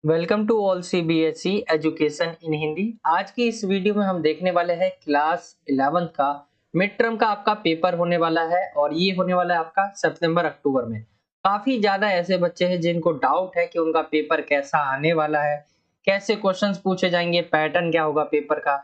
Welcome to all CBSE education in Hindi. आज की इस वीडियो में हम देखने वाले हैं क्लास 11th का मिड टर्म का आपका पेपर होने वाला है और ये होने वाला है आपका सितंबर अक्टूबर में। काफी ज्यादा ऐसे बच्चे हैं जिनको डाउट है कि उनका पेपर कैसा आने वाला है, कैसे क्वेश्चंस पूछे जाएंगे, पैटर्न क्या होगा पेपर का।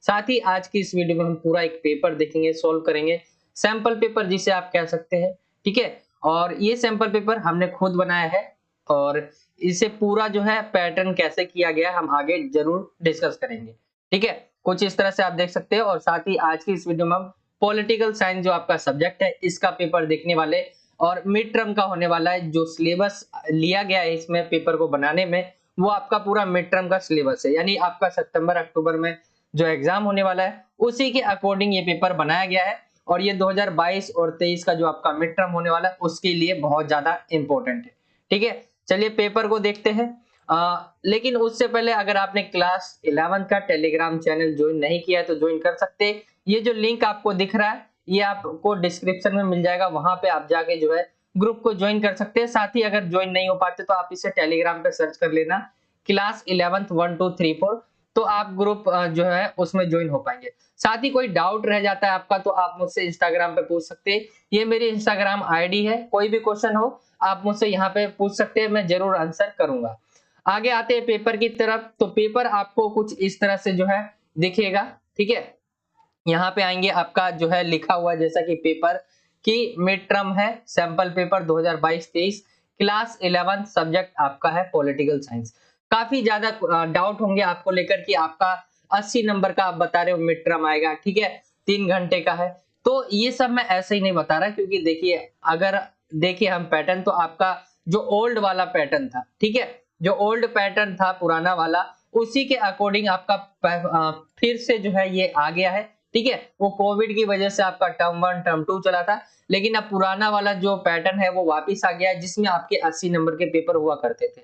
साथ ही आज की इस वीडियो में हम पूरा एक पेपर देखेंगे, सोल्व करेंगे, सैंपल पेपर जिसे आप कह सकते हैं। ठीक है, और ये सैंपल पेपर हमने खुद बनाया है और इसे पूरा जो है पैटर्न कैसे किया गया हम आगे जरूर डिस्कस करेंगे। ठीक है, कुछ इस तरह से आप देख सकते हो। और साथ ही आज की इस वीडियो में हम पॉलिटिकल साइंस जो आपका सब्जेक्ट है इसका पेपर देखने वाले और मिड टर्म का होने वाला है। जो सिलेबस लिया गया है इसमें पेपर को बनाने में वो आपका पूरा मिड टर्म का सिलेबस है, यानी आपका सितंबर अक्टूबर में जो एग्जाम होने वाला है उसी के अकॉर्डिंग ये पेपर बनाया गया है। और ये 2022 और 23 का जो आपका मिड टर्म होने वाला है उसके लिए बहुत ज्यादा इंपॉर्टेंट है। ठीक है, चलिए पेपर को देखते हैं। लेकिन उससे पहले अगर आपने क्लास 11 का टेलीग्राम चैनल ज्वाइन नहीं किया है तो ज्वाइन कर सकते हैं। ये जो लिंक आपको दिख रहा है ये आपको डिस्क्रिप्शन में मिल जाएगा, वहां पे आप जाके जो है ग्रुप को ज्वाइन कर सकते हैं। साथ ही अगर ज्वाइन नहीं हो पाते तो आप इसे टेलीग्राम पे सर्च कर लेना, क्लास 11th 1 2 3 4, तो आप ग्रुप जो है उसमें ज्वाइन हो पाएंगे। साथ ही कोई डाउट रह जाता है आपका तो आप मुझसे इंस्टाग्राम पे पूछ सकते हैं, ये मेरी इंस्टाग्राम आईडी है। कोई भी क्वेश्चन हो आप मुझसे यहाँ पे पूछ सकते हैं, मैं जरूर आंसर करूंगा। आगे आते हैं पेपर की तरफ। तो पेपर आपको कुछ इस तरह से जो है दिखेगा। ठीक है, यहाँ पे आएंगे आपका जो है लिखा हुआ जैसा कि पेपर की मिड टर्म है, सैंपल पेपर 2022-23, क्लास 11 सब्जेक्ट आपका है पॉलिटिकल साइंस। काफी ज्यादा डाउट होंगे आपको लेकर कि आपका 80 नंबर का आप बता रहे हो मिड टर्म आएगा। ठीक है, 3 घंटे का है। तो ये सब मैं ऐसे ही नहीं बता रहा क्योंकि देखिए, अगर देखिए हम पैटर्न तो आपका जो ओल्ड वाला पैटर्न था, ठीक है, जो ओल्ड पैटर्न था पुराना वाला उसी के अकॉर्डिंग आपका फिर से जो है ये आ गया है। ठीक है, वो कोविड की वजह से आपका टर्म 1 टर्म 2 चला था, लेकिन अब पुराना वाला जो पैटर्न है वो वापस आ गया है जिसमें आपके 80 नंबर के पेपर हुआ करते थे।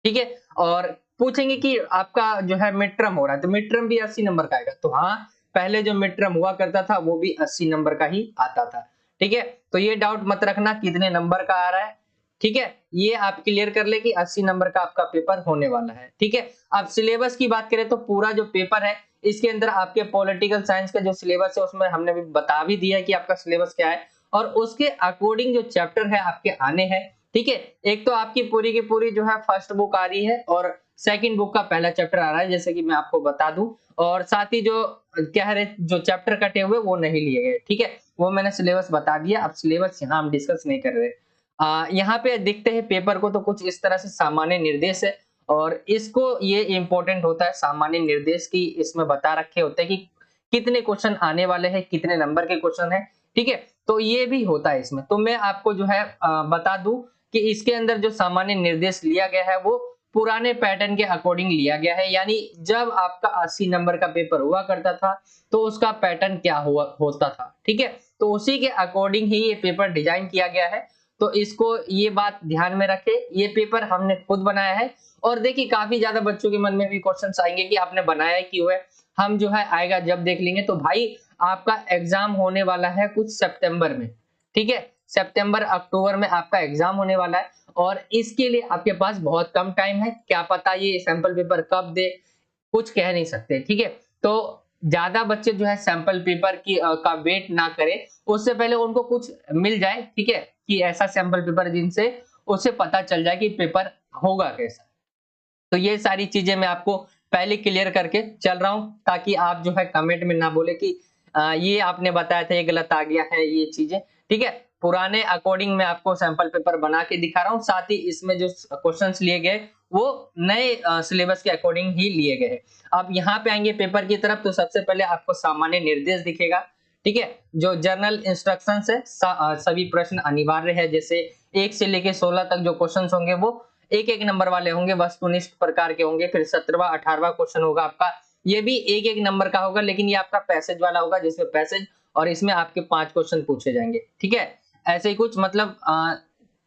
ठीक है, और पूछेंगे कि आपका जो है मिड टर्म हो रहा है तो मिड टर्म भी 80 नंबर का आएगा। तो हाँ, पहले जो मिड टर्म हुआ करता था वो भी 80 नंबर का ही आता था। ठीक है, तो ये डाउट मत रखना कितने नंबर का आ रहा है। ठीक है, ये आप क्लियर कर ले कि 80 नंबर का आपका पेपर होने वाला है। ठीक है, अब सिलेबस की बात करें तो पूरा जो पेपर है इसके अंदर आपके पॉलिटिकल साइंस का जो सिलेबस है उसमें हमने भी बता भी दिया है कि आपका सिलेबस क्या है और उसके अकॉर्डिंग जो चैप्टर है आपके आने हैं। ठीक है, एक तो आपकी पूरी की पूरी जो है फर्स्ट बुक आ रही है और सेकंड बुक का पहला चैप्टर आ रहा है जैसे कि मैं आपको बता दूं। और साथ ही जो क्या है जो चैप्टर कटे हुए वो नहीं लिए गए। ठीक है, वो मैंने सिलेबस बता दिया, अब सिलेबस यहाँ हम डिस्कस नहीं कर रहे। यहाँ पे देखते हैं पेपर को तो कुछ इस तरह से सामान्य निर्देश है और इसको ये इंपॉर्टेंट होता है सामान्य निर्देश की, इसमें बता रखे होते हैं कि कितने क्वेश्चन आने वाले हैं, कितने नंबर के क्वेश्चन है। ठीक है, तो ये भी होता है इसमें। तो मैं आपको जो है बता दूं कि इसके अंदर जो सामान्य निर्देश लिया गया है वो पुराने पैटर्न के अकॉर्डिंग लिया गया है, यानी जब आपका 80 नंबर का पेपर हुआ करता था तो उसका पैटर्न क्या हुआ होता था। ठीक है, तो उसी के अकॉर्डिंग ही ये पेपर डिजाइन किया गया है। तो इसको ये बात ध्यान में रखे, ये पेपर हमने खुद बनाया है। और देखिए काफी ज्यादा बच्चों के मन में भी क्वेश्चंस आएंगे कि आपने बनाया क्यों है, हम जो है आएगा जब देख लेंगे। तो भाई आपका एग्जाम होने वाला है कुछ सितंबर में। ठीक है, सितंबर अक्टूबर में आपका एग्जाम होने वाला है और इसके लिए आपके पास बहुत कम टाइम है। क्या पता ये सैंपल पेपर कब दे, कुछ कह नहीं सकते। ठीक है, तो ज्यादा बच्चे जो है सैंपल पेपर की का वेट ना करें, उससे पहले उनको कुछ मिल जाए। ठीक है, कि ऐसा सैंपल पेपर जिनसे उसे पता चल जाए कि पेपर होगा कैसा। तो ये सारी चीजें मैं आपको पहले क्लियर करके चल रहा हूं ताकि आप जो है कमेंट में ना बोले कि ये आपने बताया था ये गलत आ गया है ये चीजें। ठीक है, पुराने अकॉर्डिंग मैं आपको सैंपल पेपर बना के दिखा रहा हूं, साथ ही इसमें जो क्वेश्चंस लिए गए वो नए सिलेबस के अकॉर्डिंग ही लिए गए हैं। अब यहाँ पे आएंगे पेपर की तरफ तो सबसे पहले आपको सामान्य निर्देश दिखेगा। ठीक है, जो जर्नल इंस्ट्रक्शंस है सभी प्रश्न अनिवार्य है, जैसे 1 से लेके 16 तक जो क्वेश्चंस होंगे वो एक एक नंबर वाले होंगे, वस्तुनिष्ठ प्रकार के होंगे। फिर 17वां 18वां क्वेश्चन होगा आपका, ये भी एक एक नंबर का होगा लेकिन ये आपका पैसेज वाला होगा जिसमें पैसेज और इसमें आपके 5 क्वेश्चन पूछे जाएंगे। ठीक है, ऐसे ही कुछ मतलब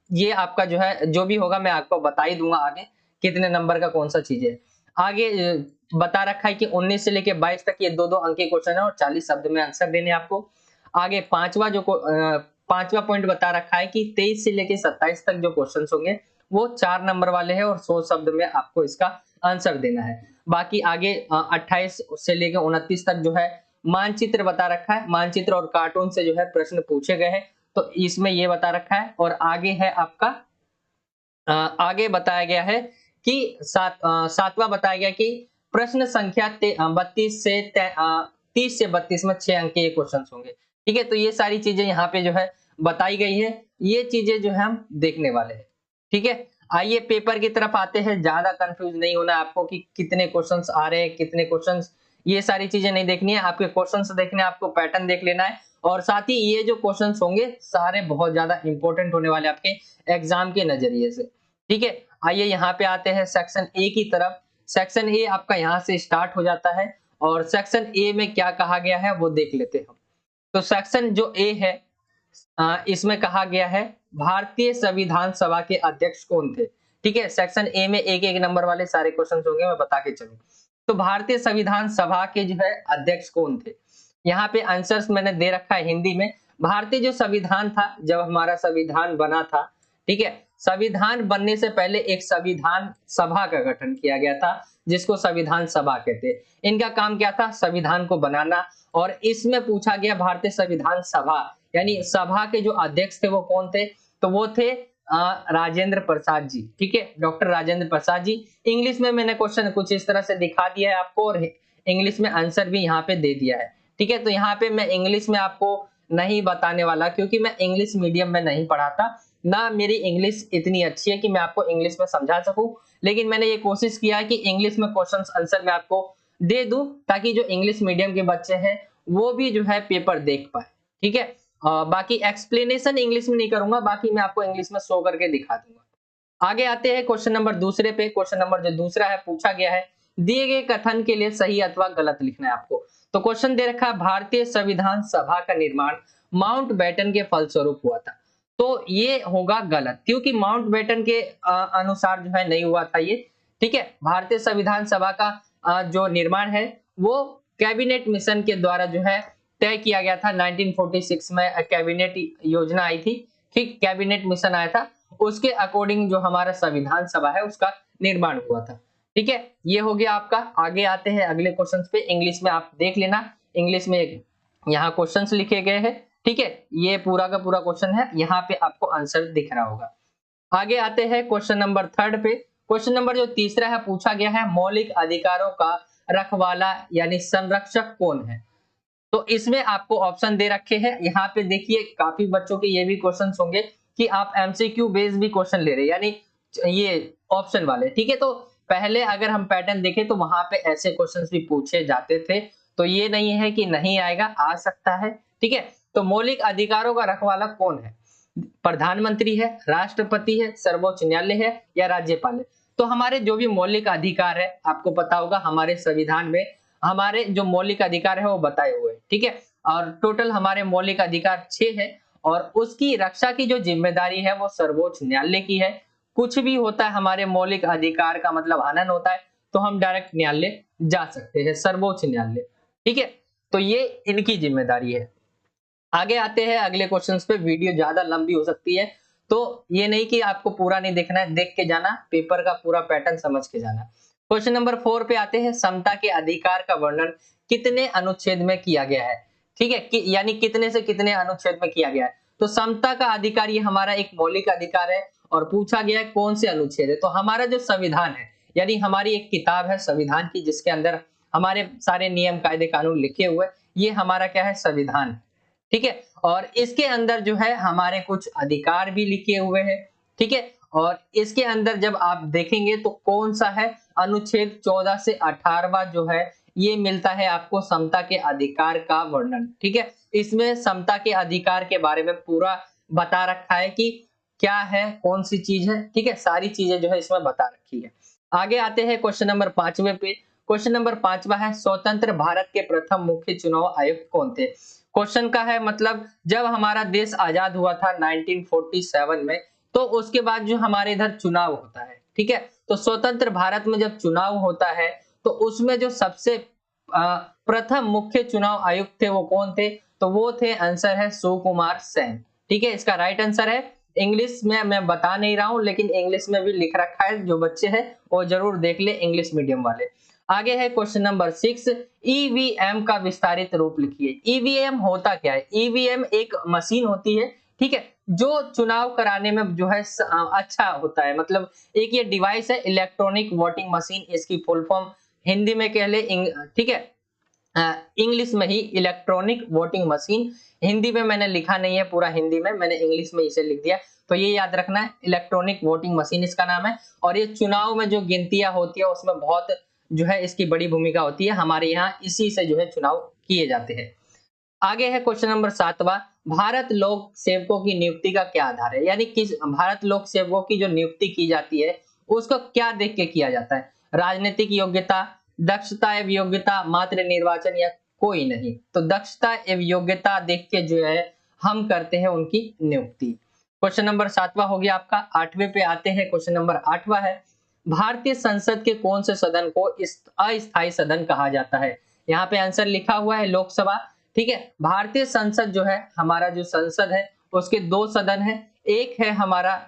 ये आपका जो है जो भी होगा मैं आपको बता ही दूंगा आगे कितने नंबर का कौन सा चीज है। आगे बता रखा है कि 19 से लेके 22 तक ये 2-2 अंक के क्वेश्चन है और 40 शब्द में आंसर देने आपको। आगे पांचवा पॉइंट बता रखा है कि 23 से लेके 27 तक जो क्वेश्चंस होंगे वो 4 नंबर वाले हैं और 100 शब्द में आपको इसका आंसर देना है। बाकी आगे 28 से लेकर 29 तक जो है मानचित्र बता रखा है, मानचित्र और कार्टून से जो है प्रश्न पूछे गए हैं, तो इसमें ये बता रखा है। और आगे है आपका आगे बताया गया है कि सातवां बताया गया कि प्रश्न संख्या 32 से 30 से 32 में 6 अंक के ये क्वेश्चन होंगे। ठीक है, तो ये सारी चीजें यहाँ पे जो है बताई गई है, ये चीजें जो है हम देखने वाले हैं। ठीक है, आइए पेपर की तरफ आते हैं। ज्यादा कंफ्यूज नहीं होना है आपको कि कितने क्वेश्चंस आ रहे हैं, कितने क्वेश्चंस, ये सारी चीजें नहीं देखनी है, आपके क्वेश्चंस देखने हैं, आपको पैटर्न देख लेना है। और साथ ही ये जो क्वेश्चंस होंगे सारे बहुत ज्यादा इंपॉर्टेंट होने वाले आपके एग्जाम के नजरिए से। ठीक है, आइए यहाँ पे आते हैं सेक्शन ए की तरफ। सेक्शन ए आपका यहाँ से स्टार्ट हो जाता है और सेक्शन ए में क्या कहा गया है वो देख लेते हैं। तो सेक्शन जो ए है इसमें कहा गया है भारतीय संविधान सभा के अध्यक्ष कौन थे। ठीक है, सेक्शन ए में एक एक नंबर वाले सारे क्वेश्चन होंगे, मैं बता के चलूं। तो भारतीय संविधान सभा के जो है अध्यक्ष कौन थे, यहाँ पे आंसर्स मैंने दे रखा है हिंदी में। भारतीय जो संविधान था, जब हमारा संविधान बना था, ठीक है, संविधान बनने से पहले एक संविधान सभा का गठन किया गया था जिसको संविधान सभा कहते हैं। इनका काम क्या था, संविधान को बनाना। और इसमें पूछा गया भारतीय संविधान सभा यानी सभा के जो अध्यक्ष थे वो कौन थे, तो वो थे राजेंद्र प्रसाद जी। ठीक है, डॉक्टर राजेंद्र प्रसाद जी। इंग्लिश में मैंने क्वेश्चन कुछ इस तरह से दिखा दिया है आपको और इंग्लिश में आंसर भी यहाँ पे दे दिया है। ठीक है, तो यहाँ पे मैं इंग्लिश में आपको नहीं बताने वाला क्योंकि मैं इंग्लिश मीडियम में नहीं पढ़ा था, ना मेरी इंग्लिश इतनी अच्छी है कि मैं आपको इंग्लिश में समझा सकूं। लेकिन मैंने ये कोशिश किया है कि इंग्लिश में क्वेश्चंस आंसर मैं आपको दे दूं ताकि जो इंग्लिश मीडियम के बच्चे हैं वो भी जो है पेपर देख पाए। ठीक है, बाकी एक्सप्लेनेशन इंग्लिश में नहीं करूंगा, बाकी मैं आपको इंग्लिश में शो करके दिखा दूंगा। आगे आते हैं क्वेश्चन नंबर दूसरे पे। क्वेश्चन नंबर जो दूसरा है पूछा गया है दिए गए कथन के लिए सही अथवा गलत लिखना है आपको। तो क्वेश्चन दे रखा है भारतीय संविधान सभा का निर्माण माउंटबेटन के फलस्वरूप हुआ था। तो ये होगा गलत क्योंकि माउंटबेटन के अनुसार जो है नहीं हुआ था ये। ठीक है, भारतीय संविधान सभा का जो निर्माण है वो कैबिनेट मिशन के द्वारा जो है तय किया गया था। 1946 में कैबिनेट योजना आई थी, ठीक, कैबिनेट मिशन आया था, उसके अकॉर्डिंग जो हमारा संविधान सभा है उसका निर्माण हुआ था। ठीक है, ये हो गया आपका। आगे आते हैं अगले क्वेश्चन पे। इंग्लिश में आप देख लेना, इंग्लिश में यहाँ क्वेश्चंस लिखे गए हैं। ठीक है, ये पूरा का पूरा क्वेश्चन है, यहाँ पे आपको आंसर दिख रहा होगा। आगे आते हैं क्वेश्चन नंबर थर्ड पे। क्वेश्चन नंबर जो तीसरा है पूछा गया है मौलिक अधिकारों का रखवाला यानी संरक्षक कौन है। तो इसमें आपको ऑप्शन दे रखे हैं, यहाँ पे देखिए काफी बच्चों के ये भी क्वेश्चन होंगे कि आप एमसीक्यू बेस्ड भी क्वेश्चन ले रहे हैं यानी ये ऑप्शन वाले। ठीक है, तो पहले अगर हम पैटर्न देखें तो वहां पे ऐसे क्वेश्चंस भी पूछे जाते थे, तो ये नहीं है कि नहीं आएगा, आ सकता है। ठीक है, तो मौलिक अधिकारों का रखवाला कौन है, प्रधानमंत्री है, राष्ट्रपति है, सर्वोच्च न्यायालय है या राज्यपाल है। तो हमारे जो भी मौलिक अधिकार है आपको पता होगा हमारे संविधान में हमारे जो मौलिक अधिकार है वो बताए हुए हैं। ठीक है, और टोटल हमारे मौलिक अधिकार 6 है और उसकी रक्षा की जो जिम्मेदारी है वो सर्वोच्च न्यायालय की है। कुछ भी होता है हमारे मौलिक अधिकार का मतलब हनन होता है तो हम डायरेक्ट न्यायालय जा सकते हैं, सर्वोच्च न्यायालय। ठीक है, तो ये इनकी जिम्मेदारी है। आगे आते हैं अगले क्वेश्चंस पे। वीडियो ज्यादा लंबी हो सकती है तो ये नहीं कि आपको पूरा नहीं देखना है, देख के जाना, पेपर का पूरा पैटर्न समझ के जाना। क्वेश्चन नंबर 4 पे आते हैं समता के अधिकार का वर्णन कितने अनुच्छेद में किया गया है। ठीक है, यानी कितने से कितने अनुच्छेद में किया गया है। तो समता का अधिकार ये हमारा एक मौलिक अधिकार है और पूछा गया है कौन से अनुच्छेद है। तो हमारा जो संविधान है यानी हमारी एक किताब है संविधान की जिसके अंदर हमारे सारे नियम कायदे कानून लिखे हुए, ये हमारा क्या है, संविधान। ठीक है, और इसके अंदर जो है हमारे कुछ अधिकार भी लिखे हुए हैं। ठीक है, और इसके अंदर जब आप देखेंगे तो कौन सा है, अनुच्छेद 14 से 18वां जो है ये मिलता है आपको समता के अधिकार का वर्णन। ठीक है, इसमें समता के अधिकार के बारे में पूरा बता रखा है कि क्या है, कौन सी चीज है। ठीक है, सारी चीजें जो है इसमें बता रखी है। आगे आते हैं क्वेश्चन नंबर 5वें पे। क्वेश्चन नंबर 5वां है स्वतंत्र भारत के प्रथम मुख्य चुनाव आयुक्त कौन थे। क्वेश्चन का है मतलब जब हमारा देश आजाद हुआ था 1947 में, तो उसके बाद जो हमारे इधर चुनाव होता है। ठीक है, तो स्वतंत्र भारत में जब चुनाव होता है तो उसमें जो सबसे प्रथम मुख्य चुनाव आयुक्त थे वो कौन थे, तो वो थे, आंसर है सुकुमार सेन। ठीक है, इसका राइट आंसर है इंग्लिश में मैं बता नहीं रहा हूँ, लेकिन इंग्लिश में भी लिख रखा है, जो बच्चे हैं वो जरूर देख ले इंग्लिश मीडियम वाले। आगे है क्वेश्चन नंबर 6, ईवीएम का विस्तारित रूप लिखिए। ईवीएम होता क्या है? ईवीएम एक मशीन होती है, ठीक है, जो चुनाव कराने में जो है अच्छा होता है। मतलब एक ये डिवाइस है, इलेक्ट्रॉनिक वोटिंग मशीन, इसकी फुल फॉर्म हिंदी में कह ले, ठीक है, इंग्लिश में ही इलेक्ट्रॉनिक वोटिंग मशीन। हिंदी में मैंने लिखा नहीं है पूरा हिंदी में, मैंने इंग्लिश में इसे लिख दिया, तो ये याद रखना है, इलेक्ट्रॉनिक वोटिंग मशीन इसका नाम है। और ये चुनाव में जो गिनतियां होती है उसमें बहुत जो है इसकी बड़ी भूमिका होती है। हमारे यहाँ इसी से जो है चुनाव किए जाते हैं। आगे है क्वेश्चन नंबर 7वां, भारत लोक सेवकों की नियुक्ति का क्या आधार है? यानी किस भारत लोक सेवकों की जो नियुक्ति की जाती है उसको क्या देख के किया जाता है? राजनीतिक योग्यता, दक्षता एवं योग्यता, मात्र निर्वाचन, या कोई नहीं? तो दक्षता एवं योग्यता देख के जो है हम करते हैं उनकी नियुक्ति। क्वेश्चन नंबर 7वां हो गया आपका। 8वें पे आते हैं, क्वेश्चन नंबर 8वां है, भारतीय संसद के कौन से सदन को अस्थायी सदन कहा जाता है? यहाँ पे आंसर लिखा हुआ है लोकसभा, ठीक है। भारतीय संसद जो है, हमारा जो संसद है उसके दो सदन है, एक है हमारा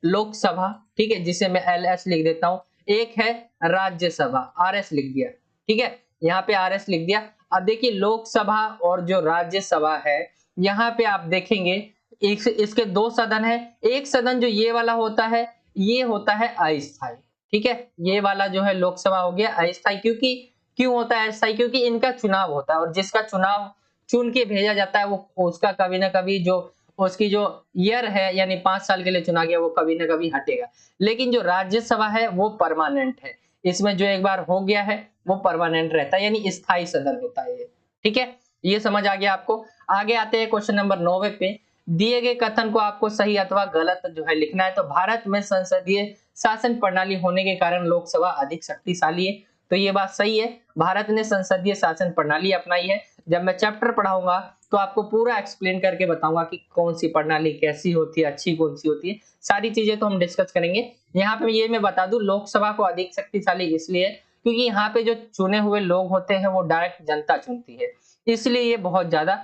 लोकसभा, ठीक है, जिसे मैं एलएस लिख देता हूं, एक है राज्यसभा, आरएस लिख दिया, ठीक है, यहाँ पे आरएस लिख दिया। अब देखिए लोकसभा और जो राज्यसभा है, यहाँ पे आप देखेंगे इसके दो सदन है। एक सदन जो ये वाला होता है, ये होता है अस्थायी, ठीक है, ये वाला जो है लोकसभा हो गया अस्थायी। क्योंकि क्यों होता है अस्थायी? क्योंकि इनका चुनाव होता है और जिसका चुनाव चुन के भेजा जाता है वो उसका कभी ना कभी जो उसकी जो ईयर है, यानी 5 साल के लिए चुना गया, वो कभी ना कभी हटेगा। लेकिन जो राज्यसभा है वो परमानेंट है, इसमें जो एक बार हो गया है वो परमानेंट रहता है, यानी स्थायी सदन होता है ये, ठीक है। ये समझ आ गया आपको। आगे आते हैं क्वेश्चन नंबर 9 पे, दिए गए कथन को आपको सही अथवा गलत जो है लिखना है। तो भारत में संसदीय शासन प्रणाली होने के कारण लोकसभा अधिक शक्तिशाली है, तो ये बात सही है, भारत ने संसदीय शासन प्रणाली अपनाई है। जब मैं चैप्टर पढ़ाऊंगा तो आपको पूरा एक्सप्लेन करके बताऊंगा कि कौन सी प्रणाली कैसी होती है, अच्छी कौन सी होती है, सारी चीजें तो हम डिस्कस करेंगे। यहाँ पे ये मैं बता दूं, लोकसभा को अधिक शक्तिशाली इसलिए क्योंकि यहाँ पे जो चुने हुए लोग होते हैं वो डायरेक्ट जनता चुनती है, इसलिए ये बहुत ज्यादा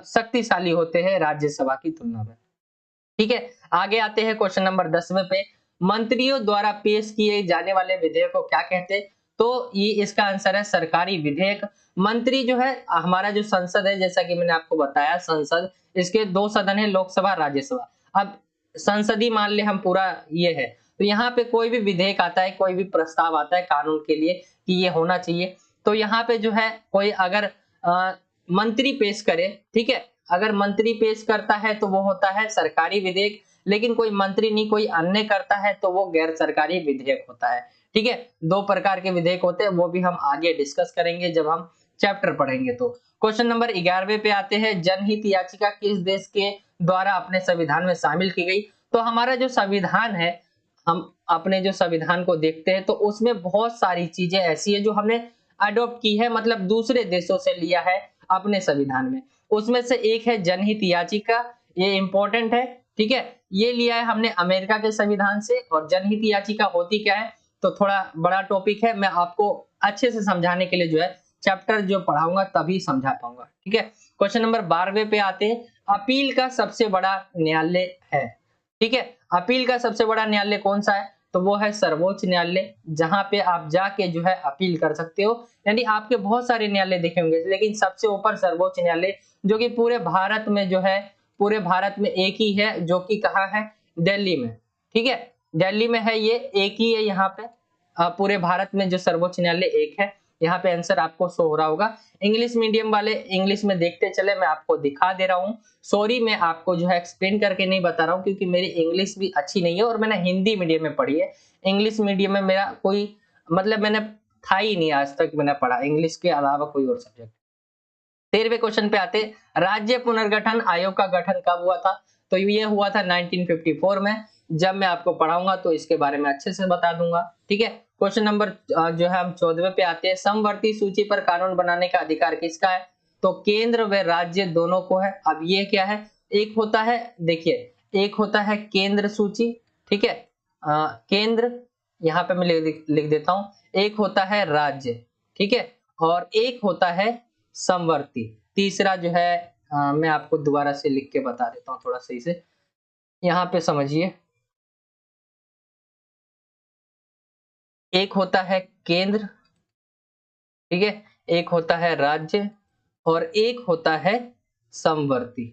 शक्तिशाली होते हैं राज्यसभा की तुलना में, ठीक है। आगे आते हैं क्वेश्चन नंबर 10वें पे, मंत्रियों द्वारा पेश किए जाने वाले विधेयक को क्या कहते हैं? तो ये इसका आंसर है सरकारी विधेयक। मंत्री जो है, हमारा जो संसद है, जैसा कि मैंने आपको बताया, संसद इसके दो सदन है, लोकसभा राज्यसभा। अब संसदीय मान ले हम पूरा ये है, तो यहाँ पे कोई भी विधेयक आता है, कोई भी प्रस्ताव आता है कानून के लिए कि ये होना चाहिए, तो यहाँ पे जो है कोई अगर मंत्री पेश करे, ठीक है, अगर मंत्री पेश करता है तो वो होता है सरकारी विधेयक, लेकिन कोई मंत्री नहीं कोई अन्य करता है तो वो गैर सरकारी विधेयक होता है, ठीक है। दो प्रकार के विधेयक होते हैं, वो भी हम आगे डिस्कस करेंगे जब हम चैप्टर पढ़ेंगे। तो क्वेश्चन नंबर 11वें पे आते हैं, जनहित याचिका किस देश के द्वारा अपने संविधान में शामिल की गई? तो हमारा जो संविधान है, हम अपने जो संविधान को देखते हैं तो उसमें बहुत सारी चीजें ऐसी है जो हमने अडॉप्ट की है, मतलब दूसरे देशों से लिया है अपने संविधान में। उसमें से एक है जनहित याचिका, ये इंपॉर्टेंट है, ठीक है, ये लिया है हमने अमेरिका के संविधान से। और जनहित याचिका होती क्या है, तो थोड़ा बड़ा टॉपिक है, मैं आपको अच्छे से समझाने के लिए जो है चैप्टर जो पढ़ाऊंगा तभी समझा पाऊंगा, ठीक है। क्वेश्चन नंबर 12वें पे आते हैं, अपील का सबसे बड़ा न्यायालय है, ठीक है, अपील का सबसे बड़ा न्यायालय कौन सा है? तो वो है सर्वोच्च न्यायालय, जहां पे आप जाके जो है अपील कर सकते हो। यानी आपके बहुत सारे न्यायालय देखे होंगे, लेकिन सबसे ऊपर सर्वोच्च न्यायालय, जो कि पूरे भारत में जो है, पूरे भारत में एक ही है, जो कि कहाँ है? दिल्ली में, ठीक है, दिल्ली में है, ये एक ही है यहाँ पे। पूरे भारत में जो सर्वोच्च न्यायालय एक है। यहाँ पे आंसर आपको शो हो रहा होगा। इंग्लिश मीडियम वाले इंग्लिश में देखते चले, मैं आपको दिखा दे रहा हूँ। सॉरी, मैं आपको जो है एक्सप्लेन करके नहीं बता रहा हूँ, क्योंकि मेरी इंग्लिश भी अच्छी नहीं है और मैंने हिंदी मीडियम में पढ़ी है। इंग्लिश मीडियम में मेरा कोई मतलब मैंने था ही नहीं, आज तक मैंने पढ़ा इंग्लिश के अलावा कोई और सब्जेक्ट। 13वें क्वेश्चन पे आते, राज्य पुनर्गठन आयोग का गठन कब हुआ था? तो ये हुआ था 1954 में। जब मैं आपको पढ़ाऊंगा तो इसके बारे में अच्छे से बता दूंगा, ठीक है। क्वेश्चन नंबर जो है हम 14वें पे आते हैं, समवर्ती सूची पर कानून बनाने का अधिकार किसका है? तो केंद्र व राज्य दोनों को है। अब ये क्या है? एक होता है, देखिए, एक होता है केंद्र सूची, ठीक है, केंद्र, यहाँ पे मैं लिख देता हूं, एक होता है राज्य, ठीक है, और एक होता है समवर्ती। तीसरा जो है मैं आपको दोबारा से लिख के बता देता हूँ थोड़ा सही से। यहाँ पे समझिए, एक होता है केंद्र, ठीक है, एक होता है राज्य और एक होता है समवर्ती।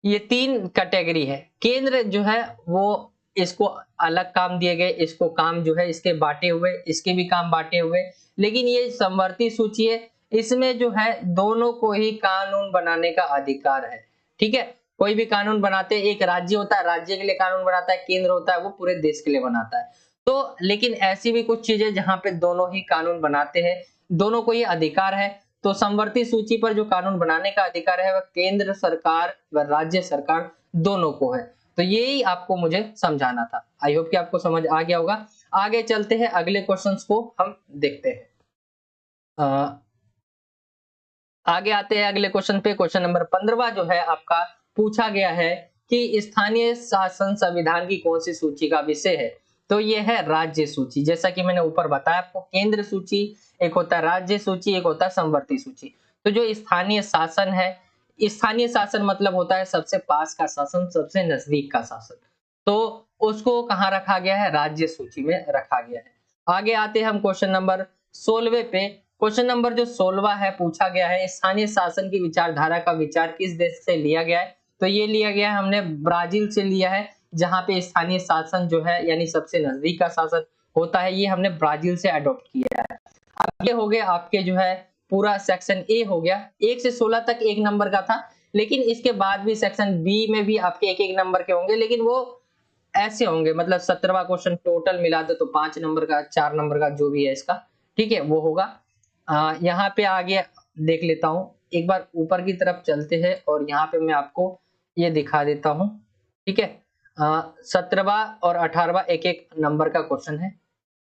ये तीन कैटेगरी है। केंद्र जो है वो, इसको अलग काम दिए गए, इसको काम जो है इसके बांटे हुए, इसके भी काम बांटे हुए। लेकिन ये समवर्ती सूची है, इसमें जो है दोनों को ही कानून बनाने का अधिकार है। ठीक है, कोई भी कानून बनाते हैं, एक राज्य होता है, राज्य के लिए कानून बनाता है, केंद्र होता है वो पूरे देश के लिए बनाता है। तो लेकिन ऐसी भी कुछ चीजें जहां पे दोनों ही कानून बनाते हैं, दोनों को ये अधिकार है। तो समवर्ती सूची पर जो कानून बनाने का अधिकार है वह केंद्र सरकार व राज्य सरकार दोनों को है। तो यही आपको मुझे समझाना था। आई होप कि आपको समझ आ गया होगा। आगे चलते हैं, अगले क्वेश्चंस को हम देखते हैं। आगे आते हैं अगले क्वेश्चन पे। क्वेश्चन नंबर 15 जो है आपका, पूछा गया है कि स्थानीय शासन संविधान की कौन सी सूची का विषय है। तो ये है राज्य सूची। जैसा कि मैंने ऊपर बताया आपको, केंद्र सूची, एक होता है राज्य सूची, एक होता है समवर्ती सूची। तो जो स्थानीय शासन है, स्थानीय शासन मतलब होता है सबसे पास का शासन, सबसे नजदीक का शासन। तो उसको कहाँ रखा गया है, राज्य सूची में रखा गया है। आगे आते हैं हम क्वेश्चन नंबर 16 पे। क्वेश्चन नंबर जो 16 है, पूछा गया है स्थानीय शासन की विचारधारा का विचार किस देश से लिया गया है। तो ये लिया गया है हमने ब्राजील से लिया है, जहां पे स्थानीय शासन जो है यानी सबसे नजदीक का शासन होता है, ये हमने ब्राजील से अडॉप्ट किया है। अब ये हो गए आपके जो है पूरा सेक्शन ए हो गया। 1 से 16 तक 1 नंबर का था, लेकिन इसके बाद भी सेक्शन बी में भी आपके 1-1 नंबर के होंगे, लेकिन वो ऐसे होंगे, मतलब 17वां क्वेश्चन टोटल मिला दो तो 5 नंबर का, 4 नंबर का जो भी है इसका, ठीक है, वो होगा। यहाँ पे आगे देख लेता हूँ, एक बार ऊपर की तरफ चलते हैं और यहाँ पे मैं आपको ये दिखा देता हूँ। ठीक है, 17वां और 18वां 1-1 नंबर का क्वेश्चन है।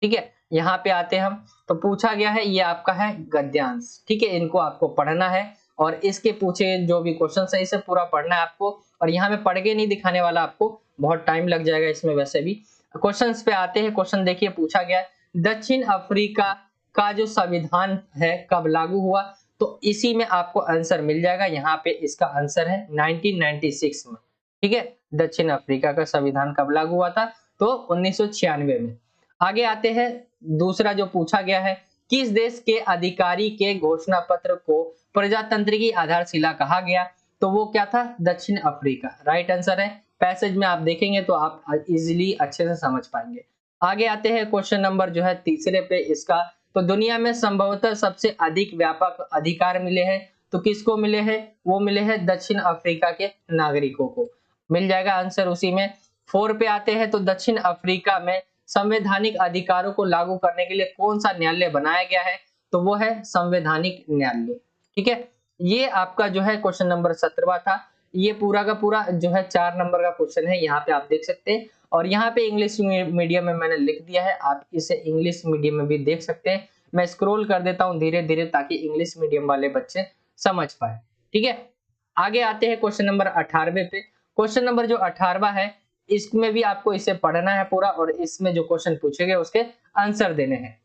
ठीक है, यहाँ पे आते हैं हम। तो पूछा गया है, ये आपका है गद्यांश। ठीक है, इनको आपको पढ़ना है और इसके पूछे जो भी क्वेश्चन है इसे पूरा पढ़ना है आपको। और यहाँ में पढ़ के नहीं दिखाने वाला आपको, बहुत टाइम लग जाएगा इसमें वैसे भी। क्वेश्चंस पे आते हैं। क्वेश्चन देखिए, पूछा गया है दक्षिण अफ्रीका का जो संविधान है कब लागू हुआ। तो इसी में आपको आंसर मिल जाएगा। यहाँ पे इसका आंसर है 1996 में। ठीक है, दक्षिण अफ्रीका का संविधान कब लागू हुआ था, तो 1996 में। आगे आते हैं, दूसरा जो पूछा गया है, किस देश के अधिकारी के घोषणा पत्र को प्रजातंत्र की आधारशिला कहा गया। तो वो क्या था, दक्षिण अफ्रीका। राइट आंसर है। पैसेज में आप देखेंगे तो आप इजीली अच्छे से समझ पाएंगे। आगे आते हैं, क्वेश्चन नंबर जो है तीसरे पे इसका, तो दुनिया में संभवतः सबसे अधिक व्यापक अधिकार मिले हैं। तो किसको मिले हैं, वो मिले हैं दक्षिण अफ्रीका के नागरिकों को। मिल जाएगा आंसर उसी में। 4 पे आते हैं, तो दक्षिण अफ्रीका में संवैधानिक अधिकारों को लागू करने के लिए कौन सा न्यायालय बनाया गया है। तो वो है संवैधानिक न्यायालय। ठीक है, ये आपका जो है क्वेश्चन नंबर 17 था। ये पूरा का पूरा जो है 4 नंबर का क्वेश्चन है, यहाँ पे आप देख सकते हैं। और यहाँ पे इंग्लिश मीडियम में मैंने लिख दिया है, आप इसे इंग्लिश मीडियम में भी देख सकते हैं। मैं स्क्रॉल कर देता हूँ धीरे धीरे ताकि इंग्लिश मीडियम वाले बच्चे समझ पाए। ठीक है, आगे आते हैं क्वेश्चन नंबर 18 पे। क्वेश्चन नंबर जो 18 है, इसमें भी आपको इसे पढ़ना है पूरा और इसमें जो क्वेश्चन पूछे गए उसके आंसर देने हैं।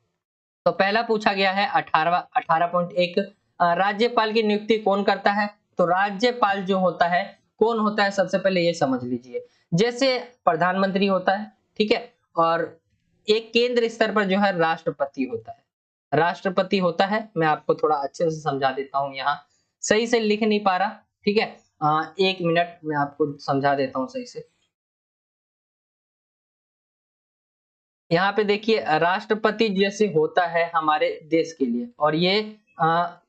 तो पहला पूछा गया है 18.1, राज्यपाल की नियुक्ति कौन करता है। तो राज्यपाल जो होता है, कौन होता है, सबसे पहले ये समझ लीजिए। जैसे प्रधानमंत्री होता है, ठीक है, और एक केंद्र स्तर पर जो है राष्ट्रपति होता है। राष्ट्रपति होता है, मैं आपको थोड़ा अच्छे से समझा देता हूँ। यहाँ सही से लिख नहीं पा रहा, ठीक है, 1 मिनट मैं आपको समझा देता हूँ सही से। यहाँ पे देखिए, राष्ट्रपति जैसे होता है हमारे देश के लिए, और ये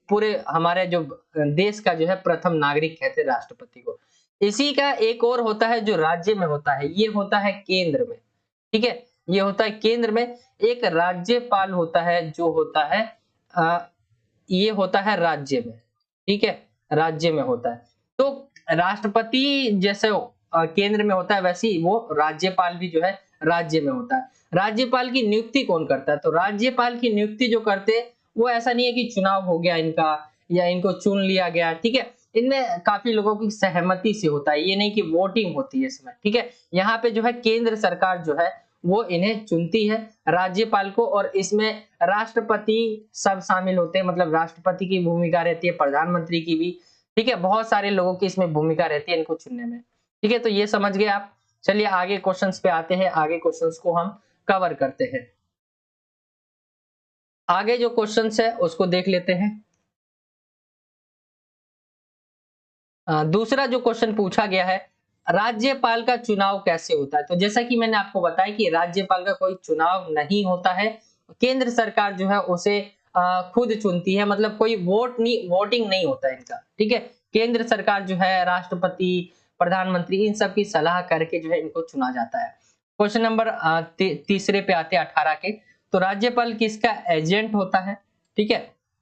पूरे हमारे जो देश का जो है प्रथम नागरिक कहते हैं राष्ट्रपति को। इसी का एक और होता है जो राज्य में होता है, ये होता है केंद्र में। ठीक है, ये होता है केंद्र में। एक राज्यपाल होता है जो होता है अ, ये होता है राज्य में। ठीक है, राज्य में होता है। तो राष्ट्रपति जैसे केंद्र में होता है, वैसे ही वो राज्यपाल भी जो है राज्य में होता है। राज्यपाल की नियुक्ति कौन करता है। तो राज्यपाल की नियुक्ति जो करते हैं, वो ऐसा नहीं है कि चुनाव हो गया इनका या इनको चुन लिया गया। ठीक है, इनमें काफी लोगों की सहमति से होता है, ये नहीं कि वोटिंग होती है इसमें। ठीक है, यहाँ पे जो है केंद्र सरकार जो है वो इन्हें चुनती है राज्यपाल को, और इसमें राष्ट्रपति सब शामिल होते हैं, मतलब राष्ट्रपति की भूमिका रहती है, प्रधानमंत्री की भी। ठीक है, बहुत सारे लोगों की इसमें भूमिका रहती है इनको चुनने में। ठीक है, तो ये समझ गए आप। चलिए आगे क्वेश्चंस पे आते हैं, आगे क्वेश्चंस को हम कवर करते हैं। आगे जो क्वेश्चंस है उसको देख लेते हैं। दूसरा जो क्वेश्चन पूछा गया है, राज्यपाल का चुनाव कैसे होता है? तो जैसा कि मैंने आपको बताया कि राज्यपाल का कोई चुनाव नहीं होता है, केंद्र सरकार जो है उसे खुद चुनती है, मतलब कोई वोटिंग नहीं होता है इनका, ठीक है। केंद्र सरकार जो है राष्ट्रपति, प्रधानमंत्री इन सब की सलाह करके जो है इनको चुना जाता है। क्वेश्चन नंबर तीसरे पे आते हैं 18 के। तो राज्यपाल किसका एजेंट होता है? ठीक है,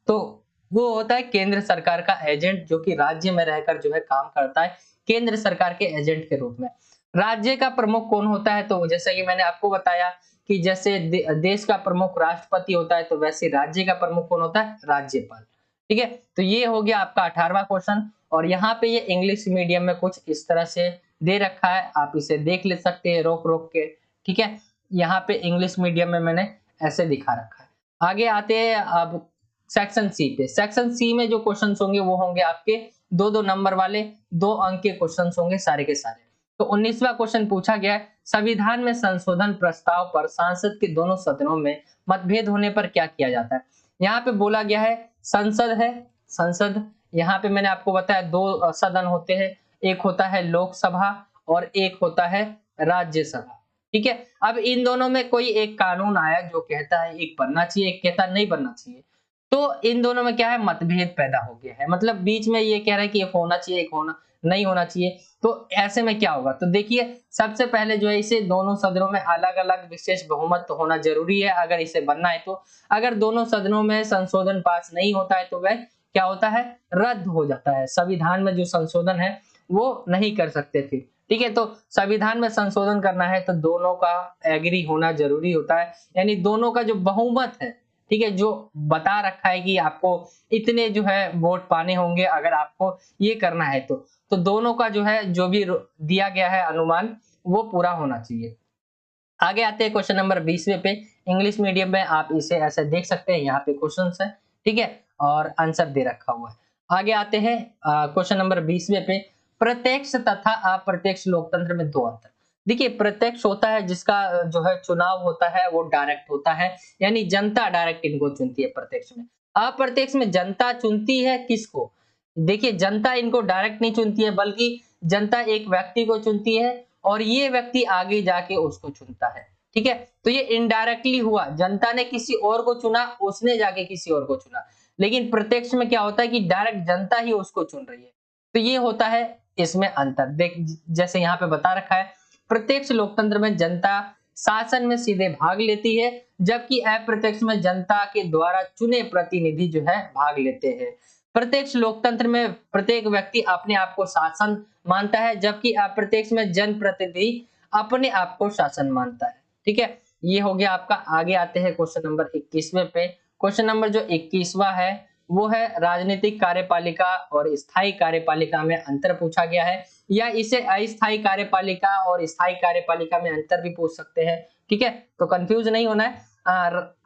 तो वो होता है केंद्र सरकार का एजेंट, जो कि राज्य में रहकर जो है काम करता है केंद्र सरकार के एजेंट के रूप में। राज्य का प्रमुख कौन होता है? तो जैसा कि मैंने आपको बताया कि जैसे देश का प्रमुख राष्ट्रपति होता है, तो वैसे राज्य का प्रमुख कौन होता है? राज्यपाल। ठीक है, तो ये हो गया आपका 18वां क्वेश्चन। और यहाँ पे ये इंग्लिश मीडियम में कुछ इस तरह से दे रखा है, आप इसे देख ले सकते हैं रोक रोक के। ठीक है, यहाँ पे इंग्लिश मीडियम में मैंने ऐसे दिखा रखा है। आगे आते हैं अब सेक्शन सी पे। सेक्शन सी में जो क्वेश्चंस होंगे वो होंगे आपके 2-2 नंबर वाले 2 अंक के क्वेश्चंस होंगे सारे के सारे। तो 19वां क्वेश्चन पूछा गया है, संविधान में संशोधन प्रस्ताव पर संसद के दोनों सदनों में मतभेद होने पर क्या किया जाता है? यहाँ पे बोला गया है संसद है, संसद, यहाँ पे मैंने आपको बताया 2 सदन होते हैं, एक होता है लोकसभा और एक होता है राज्यसभा। ठीक है, अब इन दोनों में कोई एक कानून आया जो कहता है एक बनना चाहिए, एक कहता नहीं बनना चाहिए। तो इन दोनों में क्या है, मतभेद पैदा हो गया है, मतलब बीच में ये कह रहा है कि एक होना चाहिए, एक होना नहीं होना चाहिए। तो ऐसे में क्या होगा? तो देखिए सबसे पहले जो है इसे दोनों सदनों में अलग-अलग विशेष बहुमत होना जरूरी है अगर इसे बनना है तो। अगर दोनों सदनों में संशोधन पास नहीं होता है तो वह क्या होता है, रद्द हो जाता है। संविधान में जो संशोधन है वो नहीं कर सकते फिर। ठीक है, तो संविधान में संशोधन करना है तो दोनों का एग्री होना जरूरी होता है, यानी दोनों का जो बहुमत है, ठीक है, जो बता रखा है कि आपको इतने जो है वोट पाने होंगे अगर आपको ये करना है तो दोनों का जो है जो भी दिया गया है अनुमान वो पूरा होना चाहिए। आगे आते हैं क्वेश्चन नंबर 20वें पे। इंग्लिश मीडियम में आप इसे ऐसे देख सकते हैं, यहाँ पे क्वेश्चंस है, ठीक है, और आंसर दे रखा हुआ है। आगे आते हैं क्वेश्चन नंबर 20वें पे। प्रत्यक्ष तथा अप्रत्यक्ष लोकतंत्र में 2 अंतर। देखिए प्रत्यक्ष होता है जिसका जो है चुनाव होता है वो डायरेक्ट होता है, यानी जनता डायरेक्ट इनको चुनती है प्रत्यक्ष में। अप्रत्यक्ष में जनता चुनती है किसको? देखिए जनता इनको डायरेक्ट नहीं चुनती है, बल्कि जनता एक व्यक्ति को चुनती है और ये व्यक्ति आगे जाके उसको चुनता है। ठीक है, तो ये इनडायरेक्टली हुआ, जनता ने किसी और को चुना, उसने जाके किसी और को चुना। लेकिन प्रत्यक्ष में क्या होता है कि डायरेक्ट जनता ही उसको चुन रही है। तो ये होता है इसमें अंतर। देख जैसे यहाँ पे बता रखा है, प्रत्यक्ष लोकतंत्र में जनता शासन में सीधे भाग लेती है, जबकि अप्रत्यक्ष में जनता के द्वारा चुने प्रतिनिधि जो है भाग लेते हैं। प्रत्यक्ष लोकतंत्र में प्रत्येक व्यक्ति अपने आप को शासन मानता है, जबकि अप्रत्यक्ष में जनप्रतिनिधि अपने आप को शासन मानता है। ठीक है, ये हो गया आपका। आगे आते हैं क्वेश्चन नंबर 21वें पे। क्वेश्चन नंबर जो 21वां है वो है राजनीतिक कार्यपालिका और स्थायी कार्यपालिका में अंतर पूछा गया है, या इसे अस्थायी कार्यपालिका और स्थायी कार्यपालिका में अंतर भी पूछ सकते हैं। ठीक है, तो कंफ्यूज नहीं होना है।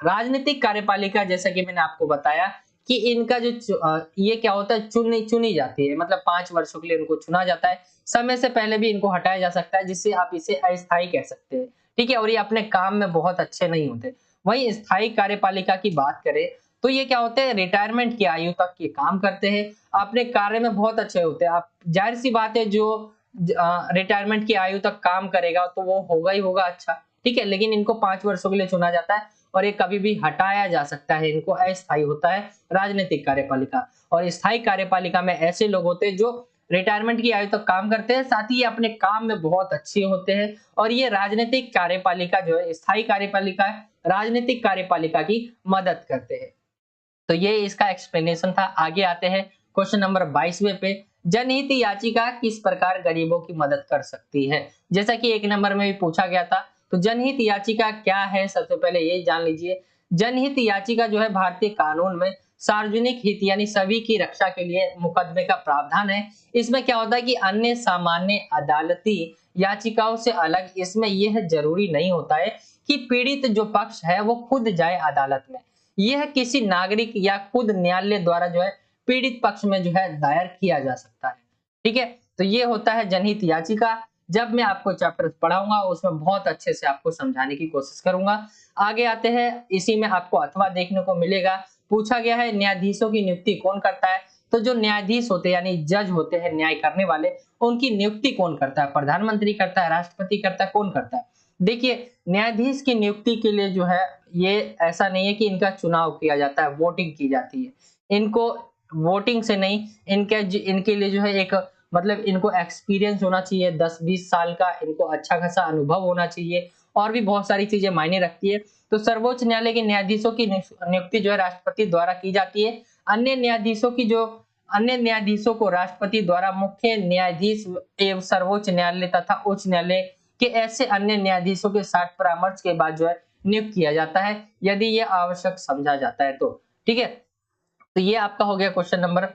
राजनीतिक कार्यपालिका जैसा कि मैंने आपको बताया कि इनका जो ये क्या होता है, चुनी जाती है, मतलब 5 वर्षों के लिए इनको चुना जाता है, समय से पहले भी इनको हटाया जा सकता है, जिससे आप इसे अस्थायी कह सकते हैं। ठीक है, और ये अपने काम में बहुत अच्छे नहीं होते। वहीं स्थायी कार्यपालिका की बात करें तो ये क्या होते हैं, रिटायरमेंट की आयु तक ये काम करते हैं, अपने कार्य में बहुत अच्छे होते हैं। आप जाहिर सी बात है जो रिटायरमेंट की आयु तक काम करेगा तो वो होगा ही होगा अच्छा। ठीक है, लेकिन इनको 5 वर्षों के लिए चुना जाता है और ये कभी भी हटाया जा सकता है, इनको अस्थायी होता है राजनीतिक कार्यपालिका। और स्थायी कार्यपालिका में ऐसे लोग होते हैं जो रिटायरमेंट की आयु तक काम करते हैं, साथ ही ये अपने काम में बहुत अच्छे होते हैं। और ये राजनीतिक कार्यपालिका जो है, स्थायी कार्यपालिका है, राजनीतिक कार्यपालिका की मदद करते हैं। तो ये इसका एक्सप्लेनेशन था। आगे आते हैं क्वेश्चन नंबर 22वें पे। जनहित याचिका किस प्रकार गरीबों की मदद कर सकती है? जैसा कि 1 नंबर में भी पूछा गया था, तो जनहित याचिका क्या है, सबसे पहले ये जान लीजिए। जनहित याचिका जो है भारतीय कानून में सार्वजनिक हित यानी सभी की रक्षा के लिए मुकदमे का प्रावधान है। इसमें क्या होता है कि अन्य सामान्य अदालती याचिकाओं से अलग इसमें यह जरूरी नहीं होता है कि पीड़ित जो पक्ष है वो खुद जाए अदालत में। यह किसी नागरिक या खुद न्यायालय द्वारा जो है पीड़ित पक्ष में जो है दायर किया जा सकता है। ठीक है, तो ये होता है जनहित याचिका। जब मैं आपको चैप्टर पढ़ाऊंगा उसमें बहुत अच्छे से आपको समझाने की कोशिश करूंगा। आगे आते हैं, इसी में आपको अथवा देखने को मिलेगा। पूछा गया है न्यायाधीशों की नियुक्ति कौन करता है? तो जो न्यायाधीश होते हैं यानी जज होते हैं न्याय करने वाले, उनकी नियुक्ति कौन करता है? प्रधानमंत्री करता है, राष्ट्रपति करता है, कौन करता है? देखिए, न्यायाधीश की नियुक्ति के लिए जो है, ये ऐसा नहीं है कि इनका चुनाव किया जाता है, वोटिंग की जाती है। इनको वोटिंग से नहीं, इनके लिए जो है एक मतलब इनको एक्सपीरियंस होना चाहिए, 10-20 साल का इनको अच्छा खासा अनुभव होना चाहिए, और भी बहुत सारी चीजें मायने रखती है। तो सर्वोच्च न्यायालय के न्यायाधीशों की नियुक्ति जो है राष्ट्रपति द्वारा की जाती है। अन्य न्यायाधीशों को राष्ट्रपति द्वारा मुख्य न्यायाधीश एवं सर्वोच्च न्यायालय तथा उच्च न्यायालय के ऐसे अन्य न्यायाधीशों के साथ परामर्श के बाद जो है नियुक्त किया जाता है, यदि ये आवश्यक समझा जाता है तो। ठीक है, तो ये आपका हो गया क्वेश्चन नंबर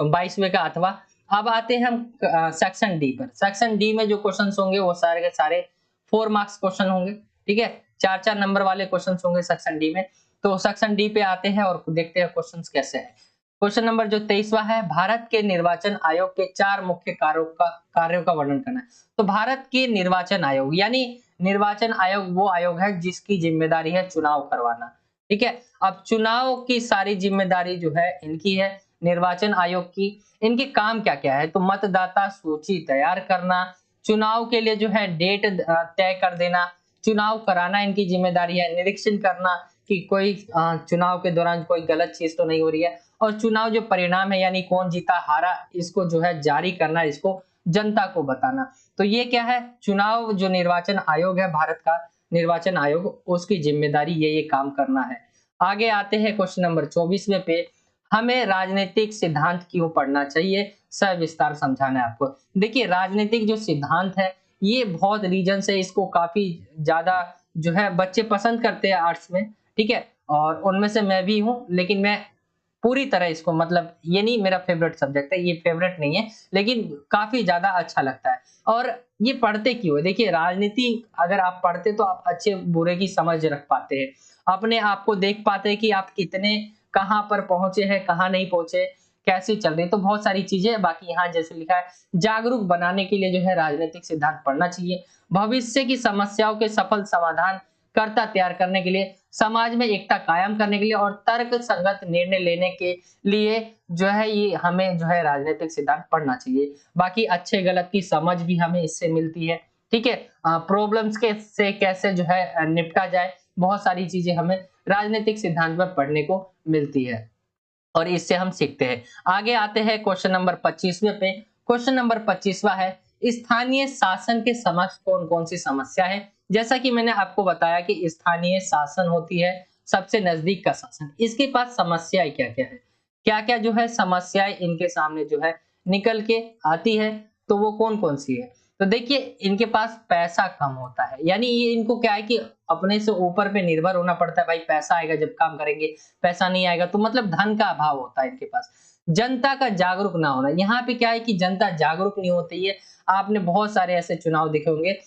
22वें का अथवा। अब आते हैं हम सेक्शन डी पर। सेक्शन डी में जो क्वेश्चन होंगे वो सारे के सारे 4 मार्क्स क्वेश्चन होंगे। ठीक है, 4-4 नंबर वाले क्वेश्चन होंगे सेक्शन डी में। तो सेक्शन डी पे आते हैं और देखते हैं क्वेश्चन कैसे है। क्वेश्चन नंबर जो 23वां है, भारत के निर्वाचन आयोग के 4 मुख्य कार्यों का वर्णन करना है। तो भारत के निर्वाचन आयोग यानी निर्वाचन आयोग वो आयोग है जिसकी जिम्मेदारी है चुनाव करवाना। ठीक है, अब चुनाव की सारी जिम्मेदारी जो है इनकी है, निर्वाचन आयोग की। इनके काम क्या-क्या है? तो मतदाता सूची तैयार करना, चुनाव के लिए जो है डेट तय कर देना, चुनाव कराना इनकी जिम्मेदारी है, निरीक्षण करना कि कोई चुनाव के दौरान कोई गलत चीज तो नहीं हो रही है, और चुनाव जो परिणाम है यानी कौन जीता हारा इसको जो है जारी करना, इसको जनता को बताना। तो ये क्या है? चुनाव जो निर्वाचन आयोग है, भारत का निर्वाचन आयोग, उसकी जिम्मेदारी ये काम करना है। आगे आते हैं क्वेश्चन नंबर 24वें पे, हमें राजनीतिक सिद्धांत क्यों पढ़ना चाहिए? सविस्तार समझाना है आपको। देखिए, राजनीतिक जो सिद्धांत है ये बहुत रीजन से इसको काफी ज्यादा जो है बच्चे पसंद करते हैं आर्ट्स में। ठीक है, और उनमें से मैं भी हूँ, लेकिन मैं पूरी तरह इसको मतलब ये नहीं मेरा फेवरेट सब्जेक्ट है, ये फेवरेट नहीं है, लेकिन काफी ज्यादा अच्छा लगता है। और ये पढ़ते क्यों है? देखिए, राजनीति अगर आप पढ़ते तो आप अच्छे बुरे की समझ रख पाते हैं, अपने आप को देख पाते हैं कि आप कितने कहाँ पर पहुंचे हैं, कहाँ नहीं पहुंचे, कैसे चल रही है। तो बहुत सारी चीजें, बाकी यहाँ जैसे लिखा है, जागरूक बनाने के लिए जो है राजनीतिक सिद्धांत पढ़ना चाहिए, भविष्य की समस्याओं के सफल समाधान कर्ता तैयार करने के लिए, समाज में एकता कायम करने के लिए, और तर्क संगत निर्णय लेने के लिए जो है ये हमें जो है राजनीतिक सिद्धांत पढ़ना चाहिए। बाकी अच्छे गलत की समझ भी हमें इससे मिलती है। ठीक है, प्रॉब्लम्स के से कैसे जो है निपटा जाए, बहुत सारी चीजें हमें राजनीतिक सिद्धांत में पढ़ने को मिलती है, और इससे हम सीखते हैं। आगे आते हैं क्वेश्चन नंबर 25वें पे। क्वेश्चन नंबर 25वां है, स्थानीय शासन के समक्ष कौन-कौन सी समस्या है? जैसा कि मैंने आपको बताया कि स्थानीय शासन होती है सबसे नजदीक का शासन, इसके पास समस्याएं क्या-क्या है? क्या-क्या जो है समस्याएं इनके सामने जो है निकल के आती है, तो वो कौन-कौन सी है? तो देखिए, इनके पास पैसा कम होता है, यानी ये इनको क्या है कि अपने से ऊपर पे निर्भर होना पड़ता है, भाई पैसा आएगा जब काम करेंगे, पैसा नहीं आएगा तो मतलब धन का अभाव होता है इनके पास। जनता का जागरूक ना होना, यहाँ पे क्या है कि जनता जागरूक नहीं होती है। आपने बहुत सारे ऐसे चुनाव देखे होंगे,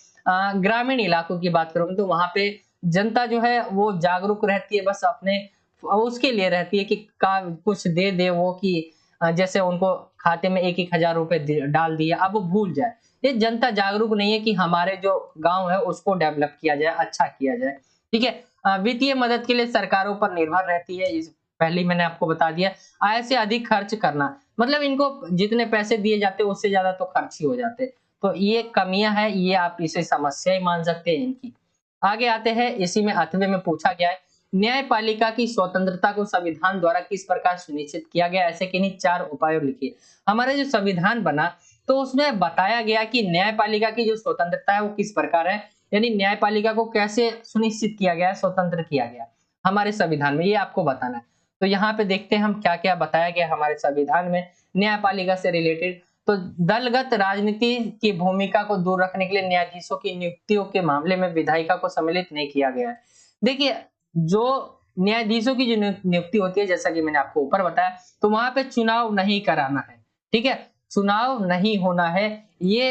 ग्रामीण इलाकों की बात करूँ तो वहां पे जनता जो है वो जागरूक रहती है, बस अपने उसके लिए रहती है कि कुछ दे दे वो, कि जैसे उनको खाते में 1-1 हजार रुपए डाल दिया, अब वो भूल जाए। ये जनता जागरूक नहीं है कि हमारे जो गांव है उसको डेवलप किया जाए, अच्छा किया जाए। ठीक है, वित्तीय मदद के लिए सरकारों पर निर्भर रहती है, इस पहले ही मैंने आपको बता दिया। आय से अधिक खर्च करना, मतलब इनको जितने पैसे दिए जाते हैं उससे ज्यादा तो खर्च ही हो जाते हैं। तो ये कमियां है, ये आप इसे समस्या ही मान सकते हैं इनकी। आगे आते हैं, इसी में 8वें में पूछा गया है, न्यायपालिका की स्वतंत्रता को संविधान द्वारा किस प्रकार सुनिश्चित किया गया? ऐसे किन्हीं 4 उपायों लिखिए। हमारा जो संविधान बना तो उसमें बताया गया कि न्यायपालिका की जो स्वतंत्रता है वो किस प्रकार है, यानी न्यायपालिका को कैसे सुनिश्चित किया गया है, स्वतंत्र किया गया हमारे संविधान में, ये आपको बताना है। तो यहाँ पे देखते हैं हम क्या-क्या बताया गया हमारे संविधान में न्यायपालिका से रिलेटेड। तो दलगत राजनीति की भूमिका को दूर रखने के लिए न्यायाधीशों की नियुक्तियों के मामले में विधायिका को सम्मिलित नहीं किया गया है। देखिए, जो न्यायाधीशों की जो नियुक्ति होती है, जैसा कि मैंने आपको ऊपर बताया, तो वहां पे चुनाव नहीं कराना है। ठीक है, चुनाव नहीं होना है, ये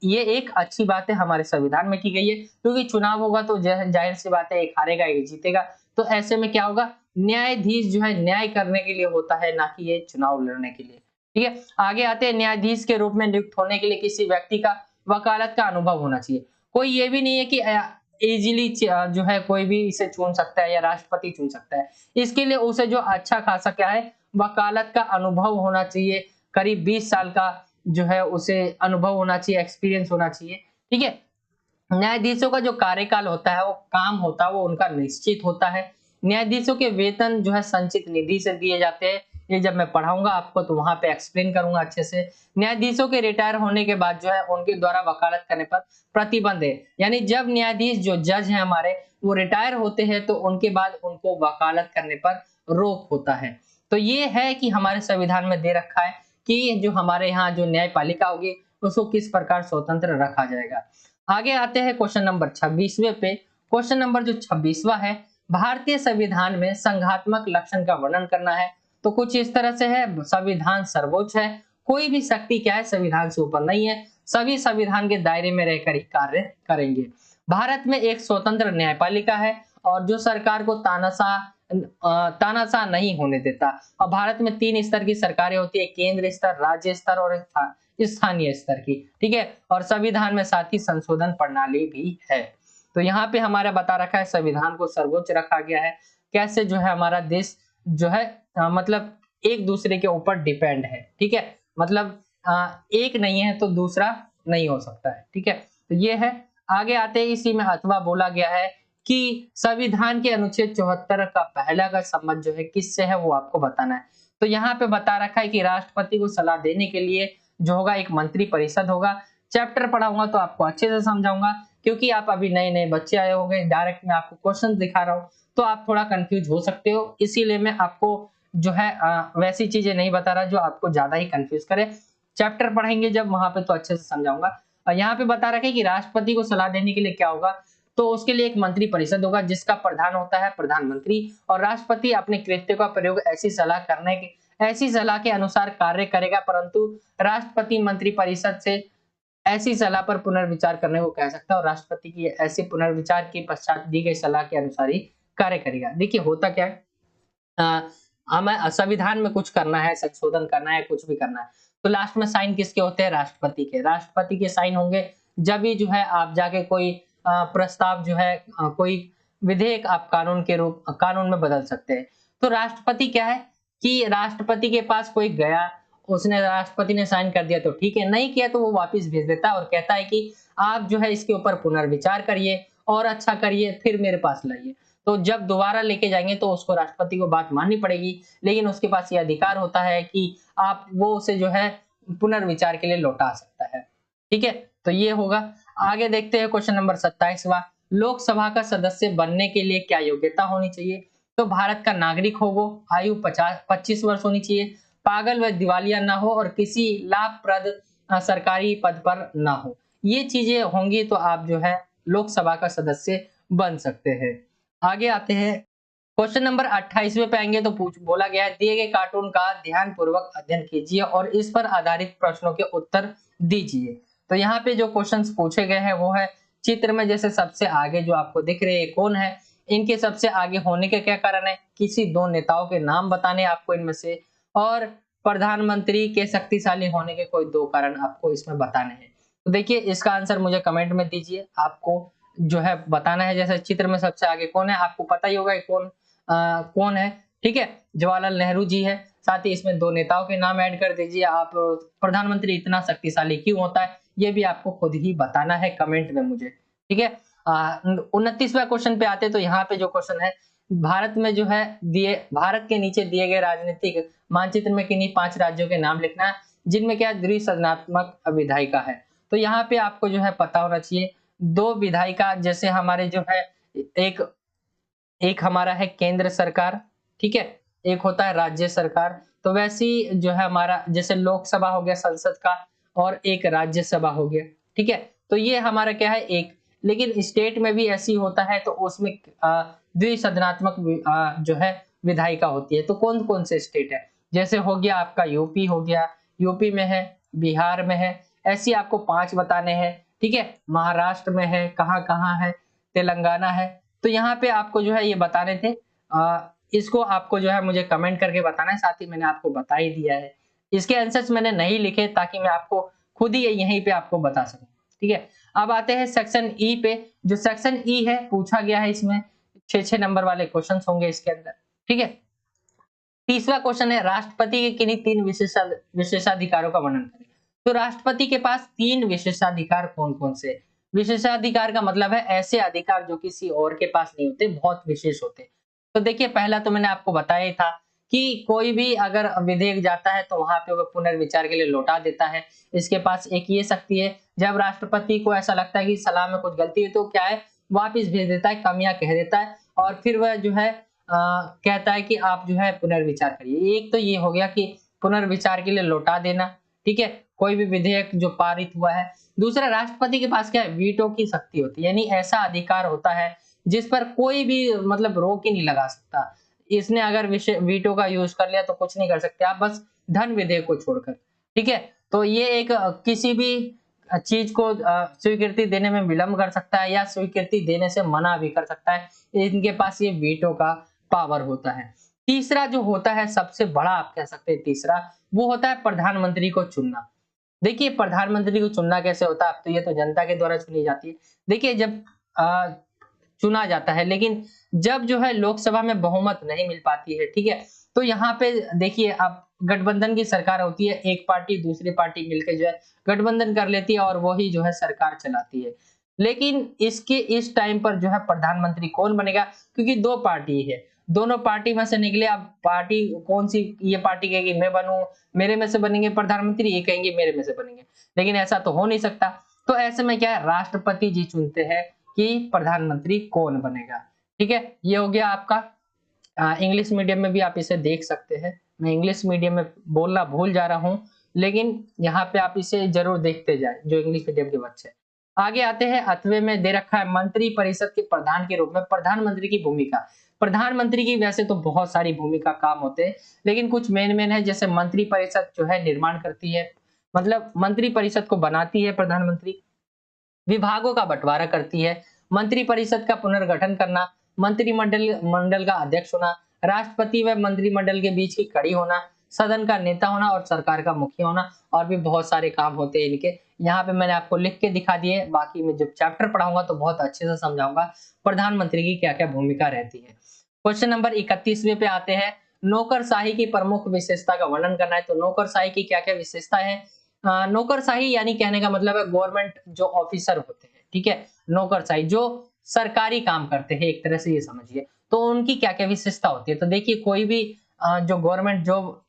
एक अच्छी बात है हमारे संविधान में की गई है, क्योंकि चुनाव होगा तो जाहिर सी बात है एक हारेगा एक जीतेगा। तो ऐसे में क्या होगा, न्यायाधीश जो है न्याय करने के लिए होता है, ना कि ये चुनाव लड़ने के लिए। ठीक है। आगे आते हैं, न्यायाधीश के रूप में नियुक्त होने के लिए किसी व्यक्ति का वकालत का अनुभव होना चाहिए। कोई ये भी नहीं है कि इजीली जो है कोई भी इसे चुन सकता है या राष्ट्रपति चुन सकता है। इसके लिए उसे जो अच्छा खासा क्या है, वकालत का अनुभव होना चाहिए। करीब 20 साल का जो है उसे अनुभव होना चाहिए, एक्सपीरियंस होना चाहिए। ठीक है। न्यायाधीशों का जो कार्यकाल होता है, वो काम होता है वो उनका निश्चित होता है। न्यायाधीशों के वेतन जो है संचित निधि से दिए जाते हैं। ये जब मैं पढ़ाऊंगा आपको तो वहां पे एक्सप्लेन करूंगा अच्छे से। न्यायाधीशों के रिटायर होने के बाद जो है उनके द्वारा वकालत करने पर प्रतिबंध है। यानी जब न्यायाधीश जो जज हैं हमारे, वो रिटायर होते हैं तो उनके बाद उनको वकालत करने पर रोक होता है। तो ये है कि हमारे संविधान में दे रखा है कि जो हमारे यहाँ जो न्यायपालिका होगी उसको किस प्रकार स्वतंत्र रखा जाएगा। आगे आते हैं क्वेश्चन नंबर 26वें पे। क्वेश्चन नंबर जो 26वां है, भारतीय संविधान में संघात्मक लक्षण का वर्णन करना है। तो कुछ इस तरह से है, संविधान सर्वोच्च है, कोई भी शक्ति क्या है, संविधान से ऊपर नहीं है, सभी संविधान के दायरे में रहकर ही कार्य करेंगे। भारत में एक स्वतंत्र न्यायपालिका है और जो सरकार को तानाशाह नहीं होने देता। और भारत में 3 स्तर की सरकारें होती है, केंद्र स्तर, राज्य स्तर और स्थानीय स्तर की। ठीक है। और संविधान में साथ ही संशोधन प्रणाली भी है। तो यहाँ पे हमारा बता रखा है संविधान को सर्वोच्च रखा गया है। कैसे जो है हमारा देश जो है मतलब एक दूसरे के ऊपर डिपेंड है। ठीक है। मतलब एक नहीं है तो दूसरा नहीं हो सकता है। ठीक है। तो ये है। आगे आते ही इसी में अथवा बोला गया है कि संविधान के अनुच्छेद 74 का पहला का संबंध जो है किससे है वो आपको बताना है। तो यहाँ पे बता रखा है कि राष्ट्रपति को सलाह देने के लिए जो होगा एक मंत्री परिषद होगा। चैप्टर पढ़ाऊंगा तो आपको अच्छे से समझाऊंगा, क्योंकि आप अभी नए नए बच्चे आए होंगे, डायरेक्ट मैं आपको क्वेश्चन दिखा रहा हूँ तो आप थोड़ा कंफ्यूज हो सकते हो। इसीलिए मैं आपको जो है वैसी चीजें नहीं बता रहा जो आपको ज्यादा ही कंफ्यूज करे। चैप्टर पढ़ेंगे जब वहां पे तो अच्छे से समझाऊंगा। और यहाँ पे बता रखा है कि राष्ट्रपति को सलाह देने के लिए क्या होगा, तो उसके लिए एक मंत्री परिषद होगा जिसका प्रधान होता है प्रधानमंत्री। और राष्ट्रपति अपने कृत्य का प्रयोग ऐसी सलाह के अनुसार कार्य करेगा, परंतु राष्ट्रपति मंत्री परिषद से ऐसी सलाह पर पुनर्विचार करने को कह सकता है और राष्ट्रपति की ऐसे पुनर्विचार के पश्चात दी गई सलाह के अनुसार ही कार्य करेगा। देखिए होता क्या है, हमें संविधान में कुछ करना है, संशोधन करना है, कुछ भी करना है, तो लास्ट में साइन किसके होते हैं, राष्ट्रपति के। राष्ट्रपति के साइन होंगे जब भी जो है आप जाके कोई प्रस्ताव जो है कोई विधेयक आप कानून में बदल सकते हैं। तो राष्ट्रपति क्या है कि राष्ट्रपति के पास कोई गया, उसने राष्ट्रपति ने साइन कर दिया तो ठीक है, नहीं किया तो वो वापस भेज देता है और कहता है कि आप जो है इसके ऊपर पुनर्विचार करिए और अच्छा करिए, फिर मेरे पास लाइए। तो जब दोबारा लेके जाएंगे तो उसको राष्ट्रपति को बात माननी पड़ेगी, लेकिन उसके पास ये अधिकार होता है कि आप वो उसे जो है पुनर्विचार के लिए लौटा सकता है। ठीक है। तो ये होगा। आगे देखते हैं क्वेश्चन नंबर 27वां, लोकसभा का सदस्य बनने के लिए क्या योग्यता होनी चाहिए। तो भारत का नागरिक होगो, आयु 25 वर्ष होनी चाहिए, पागल व दिवालिया ना हो और किसी लाभप्रद सरकारी पद पर ना हो। ये चीजें होंगी तो आप जो है लोकसभा का सदस्य बन सकते हैं। आगे आते हैं क्वेश्चन नंबर 28वें पे आएंगे तो बोला गया है दिए गए कार्टून का ध्यान पूर्वक अध्ययन कीजिए और इस पर आधारित प्रश्नों के उत्तर दीजिए। तो यहाँ पे जो क्वेश्चंस पूछे गए हैं वो है चित्र में जैसे सबसे आगे जो आपको दिख रहे हैं कौन है, इनके सबसे आगे होने के क्या कारण है, किसी 2 नेताओं के नाम बताने आपको इनमें से, और प्रधानमंत्री के शक्तिशाली होने के कोई 2 कारण आपको इसमें बताने हैं। तो देखिए इसका आंसर मुझे कमेंट में दीजिए, आपको जो है बताना है। जैसे चित्र में सबसे आगे कौन है, आपको पता ही होगा कौन है। ठीक है, जवाहरलाल नेहरू जी है। साथ ही इसमें 2 नेताओं के नाम ऐड कर दीजिए। आप प्रधानमंत्री इतना शक्तिशाली क्यों होता है ये भी आपको खुद ही बताना है कमेंट में मुझे। ठीक है। 29वां क्वेश्चन पे आते तो यहाँ पे जो क्वेश्चन है, भारत के नीचे दिए गए राजनीतिक मानचित्र में किन्हीं 5 राज्यों के नाम लिखना है जिनमें क्या द्विसदनात्मक विधायिका है। तो यहाँ पे आपको जो है पता होना चाहिए 2 विधायिका, जैसे हमारे जो है एक एक हमारा है केंद्र सरकार, ठीक है, एक होता है राज्य सरकार। तो वैसी जो है हमारा जैसे लोकसभा हो गया संसद का और एक राज्यसभा हो गया। ठीक है। तो ये हमारा क्या है एक, लेकिन स्टेट में भी ऐसी होता है तो उसमें द्विसदनात्मक जो है विधायिका होती है। तो कौन कौन से स्टेट है, जैसे हो गया आपका यूपी हो गया, यूपी में है, बिहार में है, ऐसी आपको 5 बताने हैं। ठीक है। महाराष्ट्र में है, कहाँ कहाँ है, तेलंगाना है। तो यहाँ पे आपको जो है ये बताने थे, इसको आपको जो है मुझे कमेंट करके बताना है, साथ ही मैंने आपको बता ही दिया है। इसके आंसर्स मैंने नहीं लिखे ताकि मैं आपको खुद ही यहीं पे आपको बता सकूं। ठीक है, अब आते हैं सेक्शन ई पे। जो सेक्शन ई है पूछा गया है, इसमें 6-6 नंबर वाले क्वेश्चंस होंगे इसके अंदर। ठीक है, तीसरा क्वेश्चन है राष्ट्रपति के किन्हीं 3 विशेषाधिकारों का वर्णन करें। तो राष्ट्रपति के पास 3 विशेषाधिकार कौन-कौन से? विशेषाधिकार का मतलब है ऐसे अधिकार जो किसी और के पास नहीं होते, बहुत विशेष होते। तो देखिए, पहला तो मैंने आपको बताया ही था कि कोई भी अगर विधेयक जाता है तो वहां पे वो पुनर्विचार के लिए लौटा देता है। इसके पास एक ये शक्ति है, जब राष्ट्रपति को ऐसा लगता है कि सलाह में कुछ गलती है तो क्या है, वापिस भेज देता है, कमियां कह देता है और फिर वह जो है कहता है कि आप जो है पुनर्विचार करिए। एक तो ये हो गया कि पुनर्विचार के लिए लौटा देना, ठीक है, कोई भी विधेयक जो पारित हुआ है। दूसरा, राष्ट्रपति के पास क्या है, वीटो की शक्ति होती है, यानी ऐसा अधिकार होता है जिस पर कोई भी मतलब रोक ही नहीं लगा सकता। इसने अगर वीटो का यूज कर लिया तो कुछ नहीं कर सकते आप, बस धन विधेयक को छोड़कर। ठीक है, तो ये एक किसी भी चीज को स्वीकृति देने में विलंब कर सकता है या स्वीकृति देने से मना भी कर सकता है। इनके पास ये वीटो का पावर होता है। तीसरा जो होता है, सबसे बड़ा आप कह सकते हैं तीसरा, वो होता है प्रधानमंत्री को चुनना। देखिए, प्रधानमंत्री को चुनना कैसे होता है, अब तो ये तो जनता के द्वारा चुनी जाती है। देखिए, जब चुना जाता है, लेकिन जब जो है लोकसभा में बहुमत नहीं मिल पाती है, ठीक है, तो यहाँ पे देखिए, अब गठबंधन की सरकार होती है, एक पार्टी दूसरी पार्टी मिलकर जो है गठबंधन कर लेती है और वही जो है सरकार चलाती है। लेकिन इसके इस टाइम पर जो है प्रधानमंत्री कौन बनेगा, क्योंकि दो पार्टी है, दोनों पार्टी में से निकले। अब पार्टी कौन सी, ये पार्टी कहेगी मैं बनूं, मेरे में से बनेंगे प्रधानमंत्री, ये कहेंगे मेरे में से बनेंगे, लेकिन ऐसा तो हो नहीं सकता। तो ऐसे में क्या है, राष्ट्रपति जी चुनते हैं कि प्रधानमंत्री कौन बनेगा। ठीक है, ये हो गया आपका। इंग्लिश मीडियम में भी आप इसे देख सकते हैं। मैं इंग्लिश मीडियम में बोलना भूल जा रहा हूं, लेकिन यहाँ पे आप इसे जरूर देखते जाए, जो इंग्लिश मीडियम के बच्चे। आगे आते हैं, 8वें में दे रखा है मंत्री परिषद के प्रधान के रूप में प्रधानमंत्री की भूमिका। प्रधानमंत्री की वैसे तो बहुत सारी भूमिका काम होते हैं, लेकिन कुछ मेन है। जैसे मंत्री परिषद जो है निर्माण करती है, मतलब मंत्री परिषद को बनाती है प्रधानमंत्री, विभागों का बंटवारा करती है, मंत्री परिषद का पुनर्गठन करना, मंत्रिमंडल मंडल का अध्यक्ष होना, राष्ट्रपति व मंत्रिमंडल के बीच की कड़ी होना, सदन का नेता होना और सरकार का मुखिया होना, और भी बहुत सारे काम होते हैं इनके। यहाँ पे मैंने आपको लिख के दिखा दिए, बाकी मैं जब चैप्टर पढ़ाऊंगा तो बहुत अच्छे से समझाऊंगा प्रधानमंत्री की क्या क्या भूमिका रहती है। क्वेश्चन नंबर 31वें पे आते हैं, नौकरशाही की प्रमुख विशेषता का वर्णन करना है। तो नौकरशाही की क्या क्या विशेषता है। नौकरशाही यानी कहने का मतलब है गवर्नमेंट जो ऑफिसर होते हैं, ठीक है, नौकरशाही जो सरकारी काम करते हैं, एक तरह से ये समझिए, तो उनकी क्या क्या विशेषता होती है। तो देखिए, कोई भी जो गवर्नमेंट जॉब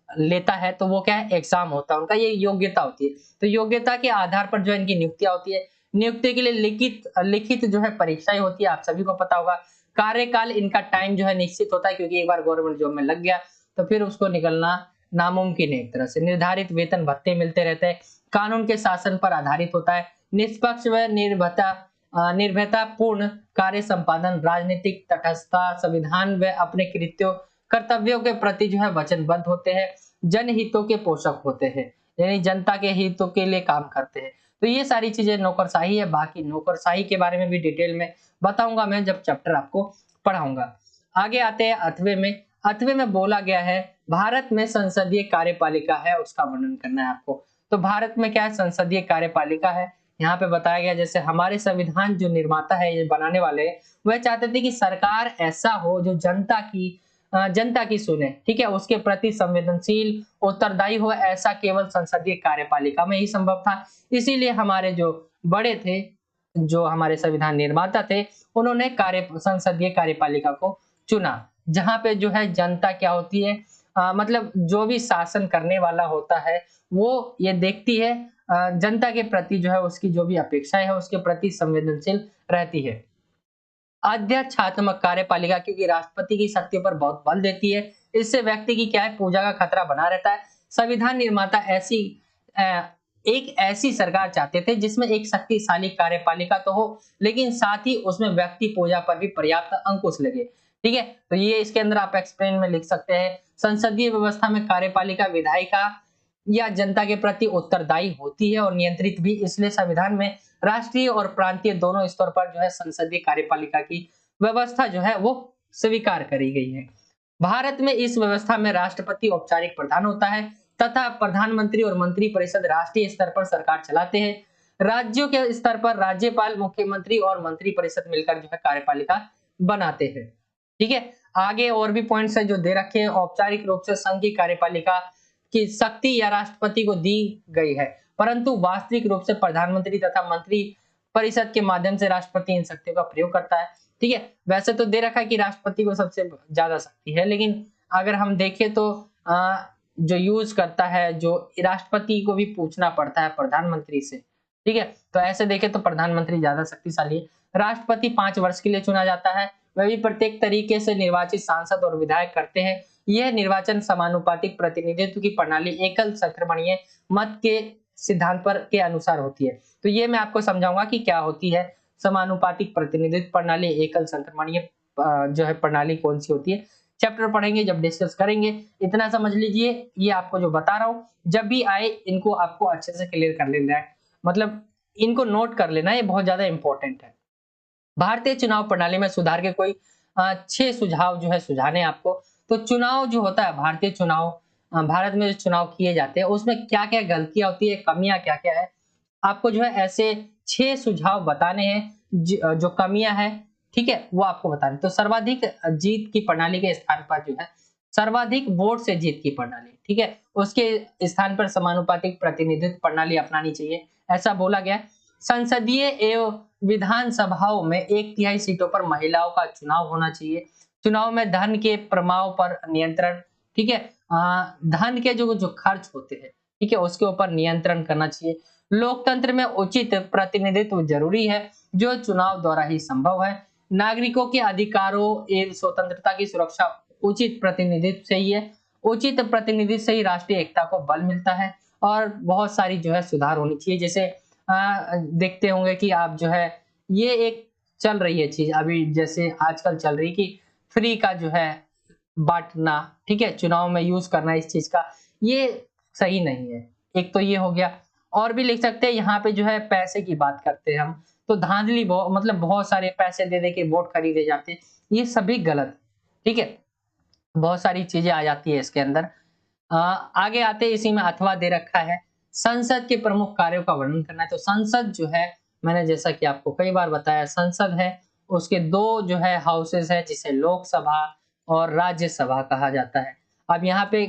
लेता है तो वो क्या है, एग्जाम होता है उनका, ये योग्यता होती है। तो योग्यता के आधार पर जो इनकी नियुक्तियां होती है, नियुक्ति के लिए लिखित लिखित जो है परीक्षाएं होती है, आप सभी को पता होगा। कार्यकाल इनका टाइम जो है निश्चित होता है, क्योंकि एक बार गवर्नमेंट जॉब में लग गया तो फिर उसको निकलना नामुमकिन है एक तरह से। निर्धारित वेतन भत्ते मिलते रहते हैं, कानून के शासन पर आधारित होता है, निष्पक्ष व निर्भयता पूर्ण कार्य संपादन, राजनीतिक तटस्थता, संविधान व अपने कृत्यों कर्तव्यों के प्रति जो है वचनबद्ध होते हैं, जनहितों के पोषक होते हैं, यानी जनता के हितों के लिए काम करते हैं। तो ये सारी चीजें नौकरशाही है। बाकी नौकरशाही के बारे में भी डिटेल में बताऊंगा मैं जब चैप्टर आपको पढ़ाऊंगा। आगे आते हैं 8वें में। 8वें में बोला गया है, भारत में संसदीय कार्यपालिका है, उसका वर्णन करना है आपको। तो भारत में क्या है, संसदीय कार्यपालिका है। यहाँ पे बताया गया, जैसे हमारे संविधान जो निर्माता है, ये बनाने वाले, वह चाहते थे कि सरकार ऐसा हो जो जनता की सुने, ठीक है, उसके प्रति संवेदनशील उत्तरदायी हो। ऐसा केवल संसदीय कार्यपालिका में ही संभव था। इसीलिए हमारे जो बड़े थे, जो हमारे संविधान निर्माता थे, उन्होंने संसदीय कार्यपालिका को चुना, जहां पे जो है जनता क्या होती है, मतलब जो भी शासन करने वाला होता है वो ये देखती है जनता के प्रति जो है उसकी जो भी अपेक्षाएं है उसके प्रति संवेदनशील रहती है। अध्यक्षात्मक कार्यपालिका, क्योंकि राष्ट्रपति की शक्ति पर बहुत बल देती है, इससे व्यक्ति की क्या है, पूजा का खतरा बना रहता है। संविधान निर्माता एक ऐसी सरकार चाहते थे जिसमें एक शक्तिशाली कार्यपालिका तो हो, लेकिन साथ ही उसमें व्यक्ति पूजा पर भी पर्याप्त अंकुश लगे। ठीक है, तो ये इसके अंदर आप एक्सप्लेन में लिख सकते हैं, संसदीय व्यवस्था में कार्यपालिका विधायिका या जनता के प्रति उत्तरदायी होती है और नियंत्रित भी। इसलिए संविधान में राष्ट्रीय और प्रांतीय दोनों स्तर पर जो है संसदीय कार्यपालिका की व्यवस्था जो है वो स्वीकार करी गई है। भारत में इस व्यवस्था में राष्ट्रपति औपचारिक प्रधान होता है, तथा प्रधानमंत्री और मंत्रिपरिषद राष्ट्रीय स्तर पर सरकार चलाते हैं। राज्यों के स्तर पर राज्यपाल, मुख्यमंत्री और मंत्रिपरिषद मिलकर जो है कार्यपालिका बनाते हैं। ठीक है, आगे और भी पॉइंट्स है जो दे रखे हैं। औपचारिक रूप से संघ की कार्यपालिका की शक्ति या राष्ट्रपति को दी गई है, परंतु वास्तविक रूप से प्रधानमंत्री तथा मंत्री परिषद के माध्यम से राष्ट्रपति इन शक्तियों का प्रयोग करता है। ठीक है, वैसे तो दे रखा है कि राष्ट्रपति को सबसे ज्यादा शक्ति है, लेकिन अगर हम देखें तो जो यूज करता है, जो राष्ट्रपति को भी पूछना पड़ता है प्रधानमंत्री से। ठीक है, तो ऐसे देखें तो प्रधानमंत्री ज्यादा शक्तिशाली है। राष्ट्रपति 5 वर्ष के लिए चुना जाता है, वह भी प्रत्येक तरीके से निर्वाचित सांसद और विधायक करते हैं। यह निर्वाचन समानुपातिक प्रतिनिधित्व की प्रणाली एकल संक्रमणीय मत के सिद्धांत पर के अनुसार होती है। तो ये मैं आपको समझाऊंगा कि क्या होती है समानुपातिक प्रतिनिधित्व प्रणाली, एकल संक्रमणीय जो है प्रणाली कौन सी होती है। चैप्टर पढ़ेंगे जब डिस्कस करेंगे, इतना समझ लीजिए। ये आपको जो बता रहा हूँ जब भी आए इनको आपको अच्छे से क्लियर कर लेना है, मतलब इनको नोट कर लेना, ये बहुत ज्यादा इंपॉर्टेंट है। भारतीय चुनाव प्रणाली में सुधार के कोई 6 सुझाव जो है सुझाने आपको। तो चुनाव जो होता है, भारतीय चुनाव, भारत में जो चुनाव किए जाते हैं उसमें क्या क्या गलतियां होती है, कमियां क्या क्या है, आपको जो है ऐसे 6 सुझाव बताने हैं जो कमियां हैं। ठीक है, वो आपको बताने। तो सर्वाधिक जीत की प्रणाली के स्थान पर जो है सर्वाधिक वोट से जीत की प्रणाली, ठीक है, उसके स्थान पर समानुपातिक प्रतिनिधित्व प्रणाली अपनानी चाहिए, ऐसा बोला गया। संसदीय एवं विधानसभाओं में 1/3 सीटों पर महिलाओं का चुनाव होना चाहिए। चुनाव में धन के प्रमाव पर नियंत्रण, ठीक है, धन के जो खर्च होते हैं, ठीक है, उसके ऊपर नियंत्रण करना चाहिए। लोकतंत्र में उचित प्रतिनिधित्व जरूरी है जो चुनाव द्वारा ही संभव है। नागरिकों के अधिकारों एवं स्वतंत्रता की सुरक्षा उचित प्रतिनिधित्व से ही है। उचित प्रतिनिधित्व से ही राष्ट्रीय एकता को बल मिलता है। और बहुत सारी जो है सुधार होनी चाहिए, जैसे देखते होंगे कि आप जो है ये एक चल रही है चीज अभी, जैसे आजकल चल रही कि फ्री का जो है बांटना, ठीक है, चुनाव में यूज करना इस चीज का, ये सही नहीं है। एक तो ये हो गया, और भी लिख सकते हैं यहाँ पे जो है पैसे की बात करते हैं हम, तो धांधली मतलब बहुत सारे पैसे दे दे के वोट खरीदे जाते हैं, ये सभी गलत। ठीक है, बहुत सारी चीजें आ जाती है इसके अंदर। आगे आते इसी में अथवा दे रखा है, संसद के प्रमुख कार्यों का वर्णन करना है। तो संसद जो है, मैंने जैसा कि आपको कई बार बताया, संसद है उसके 2 जो है हाउसेस है, जिसे लोकसभा और राज्यसभा कहा जाता है। अब यहाँ पे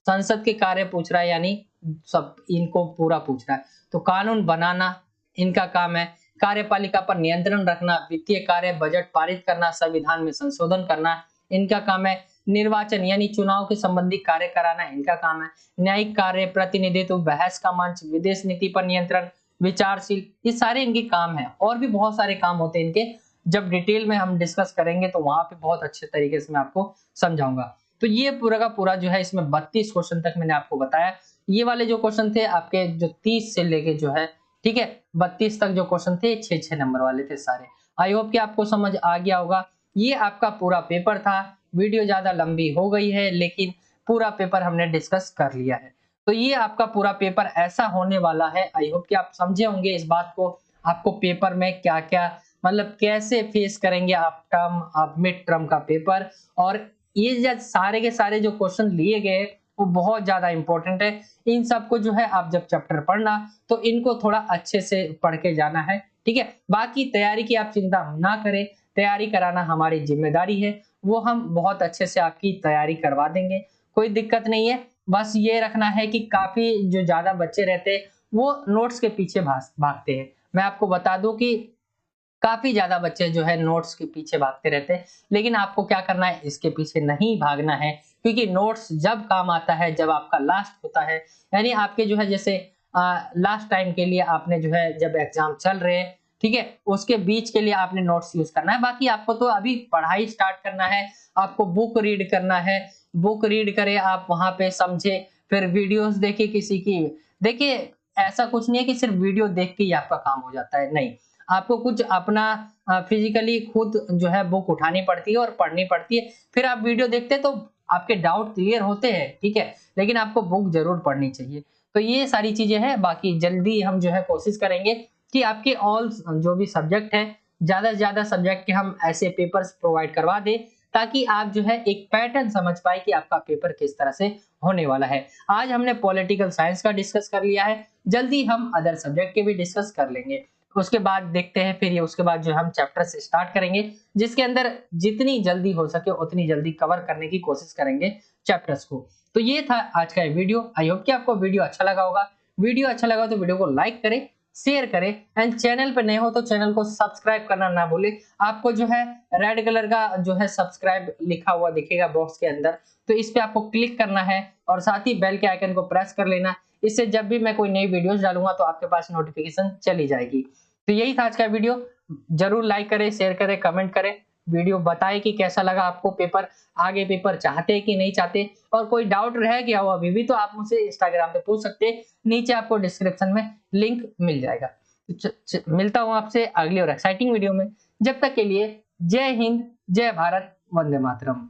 संसद के कार्य पूछ रहा है, यानी सब इनको पूरा पूछ रहा है। तो कानून बनाना इनका काम है, कार्यपालिका पर नियंत्रण रखना, वित्तीय कार्य, बजट पारित करना, संविधान में संशोधन करना इनका काम है। निर्वाचन यानी चुनाव के संबंधी कार्य कराना इनका काम है। न्यायिक कार्य, प्रतिनिधित्व, बहस का मंच, विदेश नीति पर नियंत्रण, विचारशील, ये सारे इनके काम है। और भी बहुत सारे काम होते हैं इनके, जब डिटेल में हम डिस्कस करेंगे तो वहां पे बहुत अच्छे तरीके से मैं आपको समझाऊंगा। तो ये पूरा का पूरा जो है इसमें 32 क्वेश्चन तक मैंने आपको बताया। ये वाले जो क्वेश्चन थे आपके जो 30 से लेके जो है, ठीक है, 32 तक जो क्वेश्चन थे 6-6 नंबर वाले थे सारे। आई होप कि आपको समझ आ गया होगा। ये आपका पूरा पेपर था। वीडियो ज्यादा लंबी हो गई है लेकिन पूरा पेपर हमने डिस्कस कर लिया है। तो ये आपका पूरा पेपर ऐसा होने वाला है। आई होप कि आप समझे होंगे इस बात को, आपको पेपर में क्या क्या मतलब कैसे फेस करेंगे आप मिड टर्म का पेपर। और ये सारे के सारे जो क्वेश्चन लिए गए वो बहुत ज्यादा इंपॉर्टेंट है। इन सबको जो है आप जब चैप्टर पढ़ना तो इनको थोड़ा अच्छे से पढ़ के जाना है, ठीक है। बाकी तैयारी की आप चिंता ना करें, तैयारी कराना हमारी जिम्मेदारी है, वो हम बहुत अच्छे से आपकी तैयारी करवा देंगे, कोई दिक्कत नहीं है। बस ये रखना है कि काफी जो ज्यादा बच्चे रहते हैं वो नोट्स के पीछे भागते हैं। मैं आपको बता दूं कि काफी ज्यादा बच्चे जो है नोट्स के पीछे भागते रहते हैं, लेकिन आपको क्या करना है, इसके पीछे नहीं भागना है, क्योंकि नोट्स जब काम आता है जब आपका लास्ट होता है, यानी आपके जो है जैसे लास्ट टाइम के लिए आपने जो है जब एग्जाम चल रहे हैं, ठीक है, उसके बीच के लिए आपने नोट्स यूज करना है। बाकी आपको तो अभी पढ़ाई स्टार्ट करना है, आपको बुक रीड करना है, बुक रीड करें आप, वहां पे समझे, फिर वीडियोस देखे किसी की। देखिए ऐसा कुछ नहीं है कि सिर्फ वीडियो देख के ही आपका काम हो जाता है, नहीं, आपको कुछ अपना फिजिकली खुद जो है बुक उठानी पड़ती है और पढ़नी पड़ती है। फिर आप वीडियो देखते हैं तो आपके डाउट क्लियर होते हैं, ठीक है, लेकिन आपको बुक जरूर पढ़नी चाहिए। तो ये सारी चीजें हैं। बाकी जल्दी हम जो है कोशिश करेंगे कि आपके ऑल जो भी सब्जेक्ट है, ज्यादा से ज्यादा सब्जेक्ट के हम ऐसे पेपर्स प्रोवाइड करवा दें ताकि आप जो है एक पैटर्न समझ पाए कि आपका पेपर किस तरह से होने वाला है। आज हमने पॉलिटिकल साइंस का डिस्कस कर लिया है, जल्दी हम अदर सब्जेक्ट के भी डिस्कस कर लेंगे। उसके बाद देखते हैं फिर ये उसके बाद जो हम चैप्टर से स्टार्ट करेंगे, जिसके अंदर जितनी जल्दी हो सके उतनी जल्दी कवर करने की कोशिश करेंगे चैप्टर्स को। तो ये था आज का वीडियो। आई होप कि आपको वीडियो अच्छा लगा होगा। वीडियो अच्छा लगा तो वीडियो को लाइक करें, शेयर करें एंड चैनल पर नए हो तो चैनल को सब्सक्राइब करना ना भूलें। आपको जो है रेड कलर का जो है सब्सक्राइब लिखा हुआ दिखेगा बॉक्स के अंदर, तो इस पे आपको क्लिक करना है और साथ ही बेल के आइकन को प्रेस कर लेना। इससे जब भी मैं कोई नई वीडियोस डालूंगा तो आपके पास नोटिफिकेशन चली जाएगी। तो यही था आज का वीडियो। जरूर लाइक करें, शेयर करें, कमेंट करें, वीडियो बताएं कि कैसा लगा आपको पेपर, आगे पेपर चाहते हैं कि नहीं चाहते, और कोई डाउट रह गया हो अभी भी तो आप मुझसे इंस्टाग्राम पे पूछ सकते हैं, नीचे आपको डिस्क्रिप्शन में लिंक मिल जाएगा। मिलता हूं आपसे अगली और एक्साइटिंग वीडियो में। जब तक के लिए जय हिंद, जय भारत, वंदे मातरम।